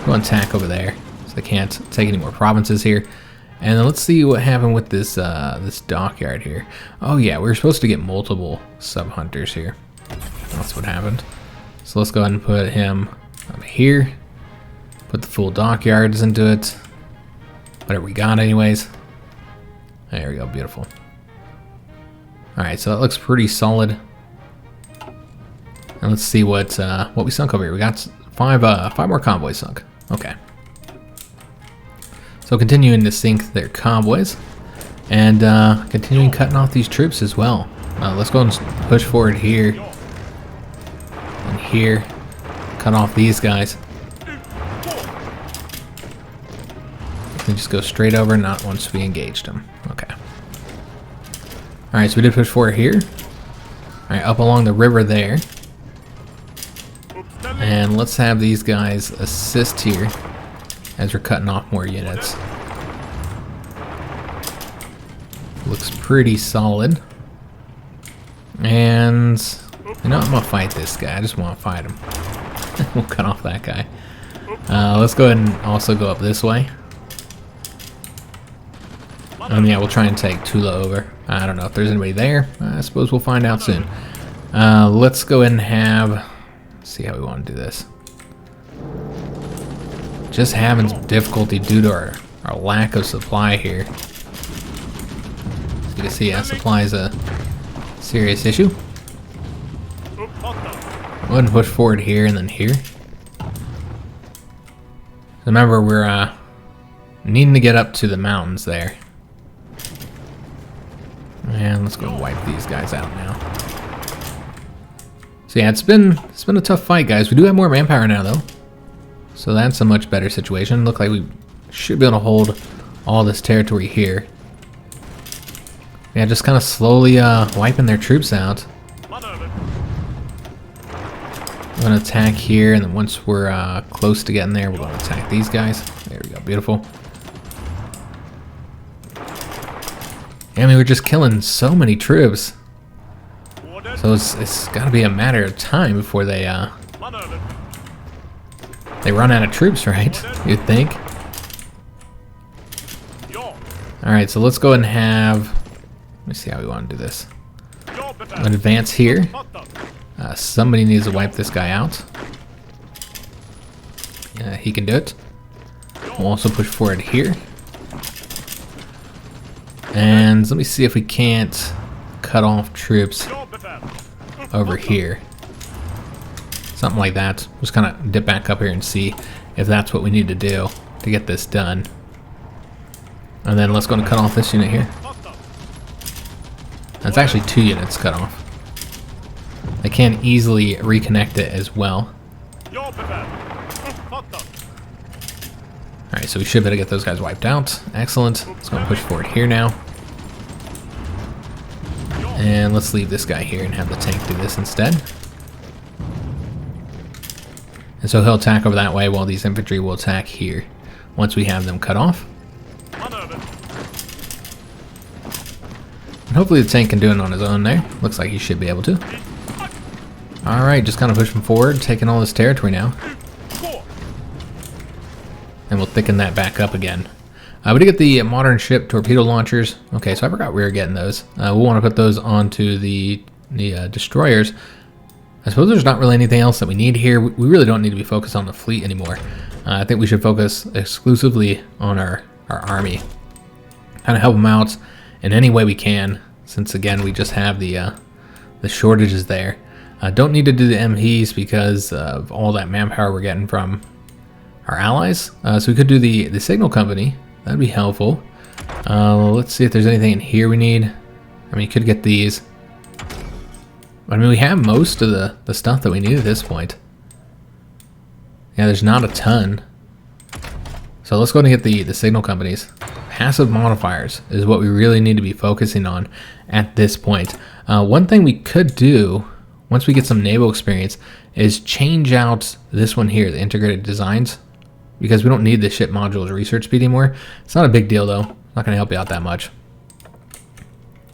Go and attack over there. So they can't take any more provinces here. And then let's see what happened with this this dockyard here. Oh yeah, we were supposed to get multiple sub-hunters here. That's what happened. So let's go ahead and put him up here. Put the full dockyards into it. Whatever we got anyways. There we go, beautiful. Alright, so that looks pretty solid. And let's see what we sunk over here. We got five more convoys sunk. Okay. So continuing to sink their convoys. And continuing cutting off these troops as well. Let's go and push forward here. And here. Cut off these guys. And just go straight over, not once we engaged them. Okay. Alright, so we did push forward here. Alright, up along the river there. And let's have these guys assist here as we're cutting off more units. Looks pretty solid. And, you know, I'm going to fight this guy. I just want to fight him. We'll cut off that guy. Let's go ahead and also go up this way. And yeah, we'll try and take Tula over. I don't know if there's anybody there. I suppose we'll find out soon. Let's go ahead and have... see how we want to do this. Just having some difficulty due to our lack of supply here. So you can see, yeah, supply is a serious issue. Go ahead and push forward here and then here. Remember, we're needing to get up to the mountains there. And let's go wipe these guys out now. So yeah, it's been a tough fight, guys. We do have more manpower now, though. So that's a much better situation. Look like we should be able to hold all this territory here. Yeah, just kind of slowly wiping their troops out. I'm going to attack here, and then once we're close to getting there, we're going to attack these guys. There we go, beautiful. I mean, we're just killing so many troops. So it's got to be a matter of time before they run out of troops, right? You'd think. Alright, so let's go ahead and have... let me see how we want to do this. I'm going to advance here. Somebody needs to wipe this guy out. He can do it. We'll also push forward here. And let me see if we can't cut off troops over here. Something like that. Just kind of dip back up here and see. if that's what we need to do to get this done. And then let's go and cut off this unit here. That's actually 2 units cut off. They can't easily reconnect it as well. Alright, so we should be able to get those guys wiped out. Excellent. Let's go and push forward here now. And let's leave this guy here and have the tank do this instead. And so he'll attack over that way while these infantry will attack here once we have them cut off. And hopefully the tank can do it on his own there. Looks like he should be able to. Alright, just kind of pushing forward, taking all this territory now. And we'll thicken that back up again. We did get the modern ship torpedo launchers. Okay, so I forgot we were getting those. We'll want to put those onto the destroyers. I suppose there's not really anything else that we need here. We really don't need to be focused on the fleet anymore. I think we should focus exclusively on our army. Kind of help them out in any way we can, since again we just have the shortages there. Don't need to do the MPs because of all that manpower we're getting from our allies. So we could do the signal company. That'd be helpful. Let's see if there's anything in here we need. I mean, you could get these. I mean, we have most of the stuff that we need at this point. Yeah, there's not a ton. So let's go ahead and get the signal companies. Passive modifiers is what we really need to be focusing on at this point. One thing we could do, once we get some naval experience, is change out this one here, the integrated designs, because we don't need the ship modules research speed anymore. It's not a big deal though. Not going to help you out that much.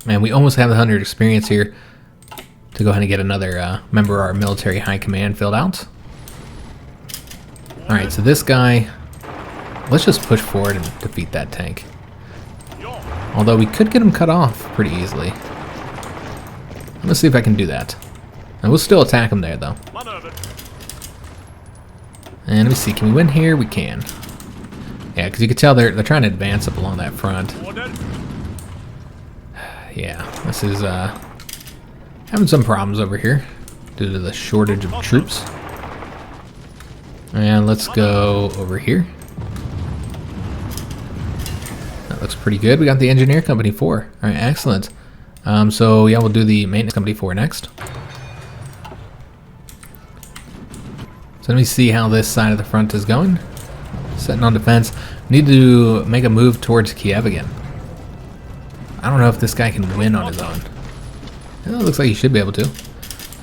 Man, we almost have the 100 experience here to go ahead and get another member of our military high command filled out. Alright, so this guy, let's just push forward and defeat that tank. Although we could get him cut off pretty easily. Let's see if I can do that. And we'll still attack him there though. And let me see, can we win here? We can. Yeah, because you can tell they're trying to advance up along that front. Yeah, this is having some problems over here due to the shortage of troops. And let's go over here. That looks pretty good. We got the engineer company 4. All right, excellent. So yeah, we'll do the maintenance company 4 next. So let me see how this side of the front is going. Setting on defense. Need to make a move towards Kiev again. I don't know if this guy can win on his own. It looks like he should be able to.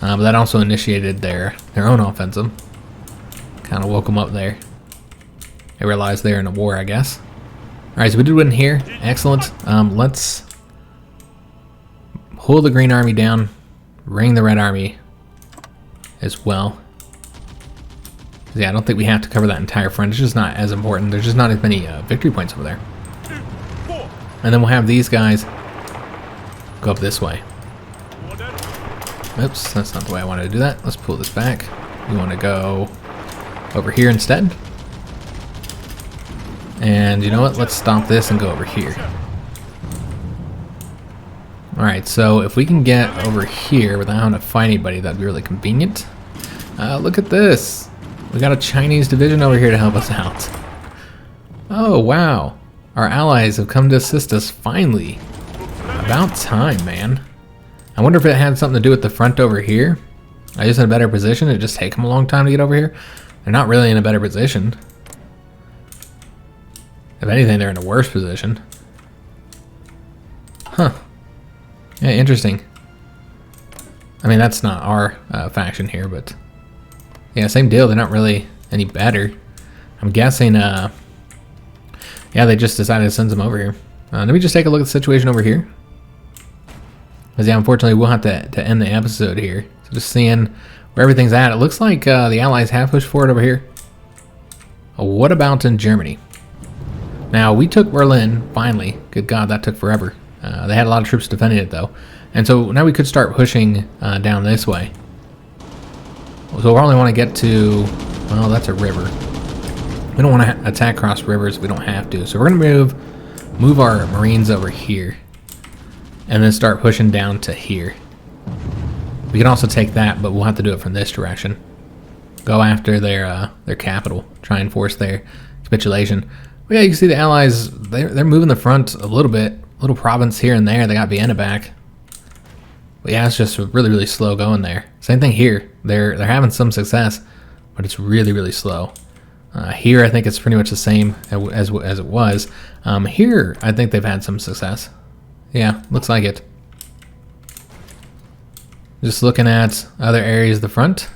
But that also initiated their own offensive. Kind of woke them up there. They realized they're in a war, I guess. Alright, so we did win here. Excellent. Let's hold the Green Army down. Ring the Red Army as well. Yeah, I don't think we have to cover that entire front. It's just not as important. There's just not as many victory points over there. And then we'll have these guys go up this way. Oops, that's not the way I wanted to do that. Let's pull this back. We want to go over here instead. And you know what? Let's stop this and go over here. Alright, so if we can get over here without having to fight anybody, that'd be really convenient. Look at this. We got a Chinese division over here to help us out. Oh, wow. Our allies have come to assist us finally. About time, man. I wonder if it had something to do with the front over here. Are just in a better position? It just take them a long time to get over here? They're not really in a better position. If anything, they're in a worse position. Huh. Yeah, interesting. I mean, that's not our faction here, but... yeah, same deal. They're not really any better. I'm guessing, yeah, they just decided to send them over here. Let me just take a look at the situation over here. Because, yeah, unfortunately, we'll have to end the episode here. So just seeing where everything's at. It looks like the Allies have pushed forward over here. What about in Germany? Now, we took Berlin, finally. Good God, that took forever. They had a lot of troops defending it, though. And so now we could start pushing down this way. So we only want to get to, well, that's a river. We don't want to attack across rivers if we don't have to. So we're going to move our Marines over here. And then start pushing down to here. We can also take that, but we'll have to do it from this direction. go after their capital, try and force their capitulation. But yeah, you can see the Allies, they're moving the front a little bit, little province here and there. They got Vienna back. But yeah, it's just really, really slow going there. Same thing here. They're having some success, but it's really, really slow. Here, I think it's pretty much the same as it was. Here, I think they've had some success. Yeah, looks like it. Just looking at other areas of the front.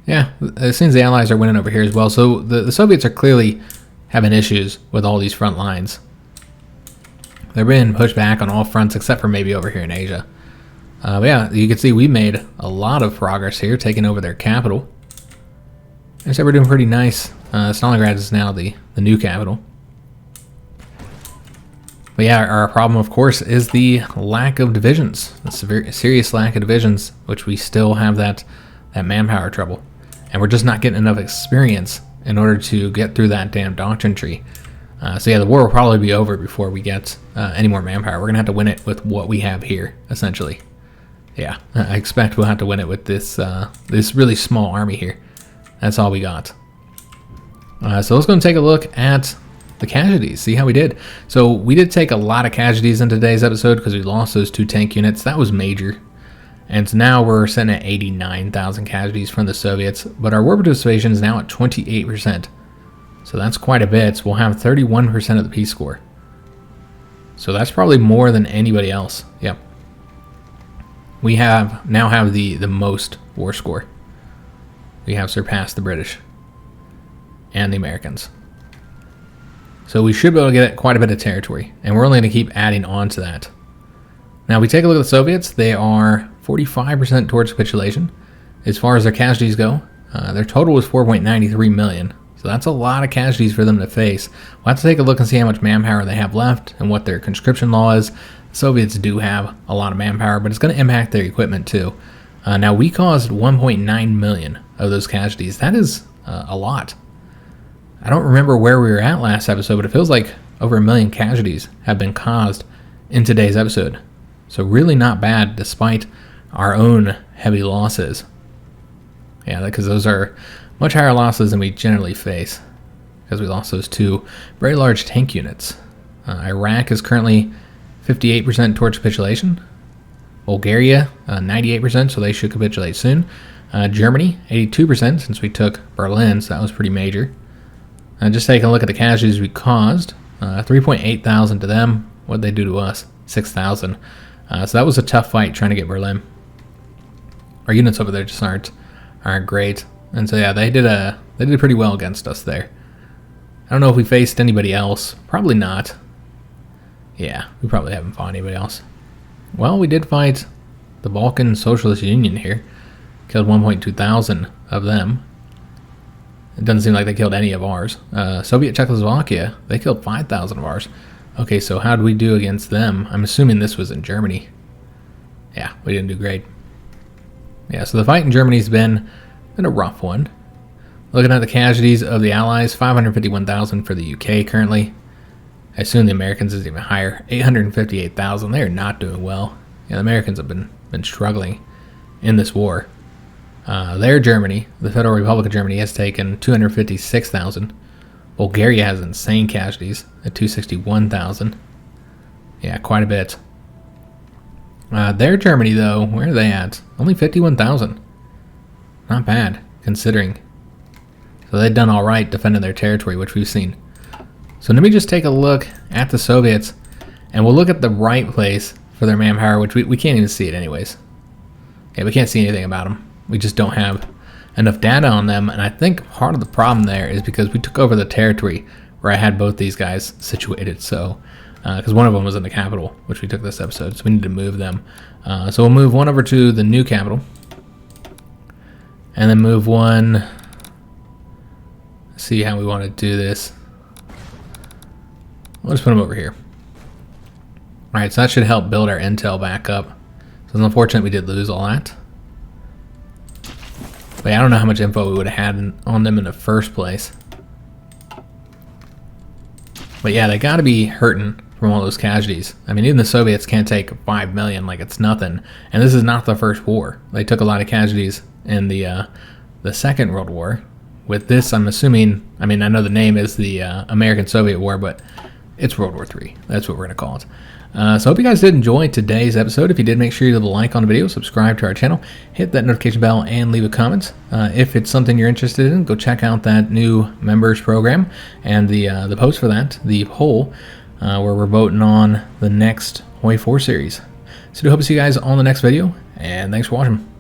Yeah, it seems the Allies are winning over here as well. So the Soviets are clearly having issues with all these front lines. They're being pushed back on all fronts except for maybe over here in Asia. But yeah, you can see we made a lot of progress here, taking over their capital. I said we're doing pretty nice. Stalingrad is now the new capital. But yeah, our problem, of course, is the lack of divisions. The serious lack of divisions, which we still have that manpower trouble. And we're just not getting enough experience in order to get through that damn doctrine tree. So yeah, the war will probably be over before we get any more manpower. We're going to have to win it with what we have here, essentially. Yeah, I expect we'll have to win it with this this really small army here. That's all we got. So let's go and take a look at the casualties, see how we did. So we did take a lot of casualties in today's episode because we lost those 2 tank units. That was major. And so now we're sitting at 89,000 casualties from the Soviets, but our war participation is now at 28%. So that's quite a bit. We'll have 31% of the peace score. So that's probably more than anybody else. Yep. We now have the most war score. We have surpassed the British and the Americans. So we should be able to get quite a bit of territory, and we're only going to keep adding on to that. Now, we take a look at the Soviets. They are 45% towards capitulation. As far as their casualties go, their total was 4.93 million. So that's a lot of casualties for them to face. We'll have to take a look and see how much manpower they have left and what their conscription law is. The Soviets do have a lot of manpower, but it's going to impact their equipment too. Now, we caused 1.9 million of those casualties. That is a lot. I don't remember where we were at last episode, but it feels like over 1 million casualties have been caused in today's episode. So really not bad despite our own heavy losses. Yeah, because those are much higher losses than we generally face, because we lost those 2 very large tank units. Iraq is currently 58% towards capitulation. Bulgaria, 98%, so they should capitulate soon. Germany, 82%, since we took Berlin, so that was pretty major. Just taking a look at the casualties we caused, 3.8 thousand to them. What did they do to us? 6,000. So that was a tough fight trying to get Berlin. Our units over there just aren't great, and so yeah, they did pretty well against us there. I don't know if we faced anybody else. Probably not. Yeah, we probably haven't fought anybody else. Well, we did fight the Balkan Socialist Union here. Killed 1.2 thousand of them. It doesn't seem like they killed any of ours. Soviet Czechoslovakia, they killed 5,000 of ours. Okay, so how did we do against them? I'm assuming this was in Germany. Yeah, we didn't do great. Yeah, so the fight in Germany's been a rough one. Looking at the casualties of the Allies, 551,000 for the UK currently. I assume the Americans is even higher, 858,000. They are not doing well. Yeah, the Americans have been struggling in this war. Their Germany, the Federal Republic of Germany, has taken 256,000. Bulgaria has insane casualties at 261,000. Yeah, quite a bit. Their Germany, though, where are they at? Only 51,000. Not bad, considering. So they've done all right defending their territory, which we've seen. So let me just take a look at the Soviets, and we'll look at the right place for their manpower, which we can't even see it anyways. Yeah, we can't see anything about them. We just don't have enough data on them, and I think part of the problem there is because we took over the territory where I had both these guys situated. So, because one of them was in the capital, which we took this episode, so we need to move them. So we'll move one over to the new capital, and then move one. See how we want to do this. We'll just put them over here. All right, so that should help build our intel back up. So it's unfortunate we did lose all that. But yeah, I don't know how much info we would have had on them in the first place. But yeah, they got to be hurting from all those casualties. I mean, even the Soviets can't take 5 million like it's nothing. And this is not the first war. They took a lot of casualties in the the Second World War. With this, I'm assuming, I mean, I know the name is the American-Soviet War, but it's World War III. That's what we're going to call it. So I hope you guys did enjoy today's episode. If you did, make sure you leave a like on the video, subscribe to our channel, hit that notification bell, and leave a comment. If it's something you're interested in, go check out that new members program and the post for that, the poll, where we're voting on the next HOI4 series. So I do hope to see you guys on the next video, and thanks for watching.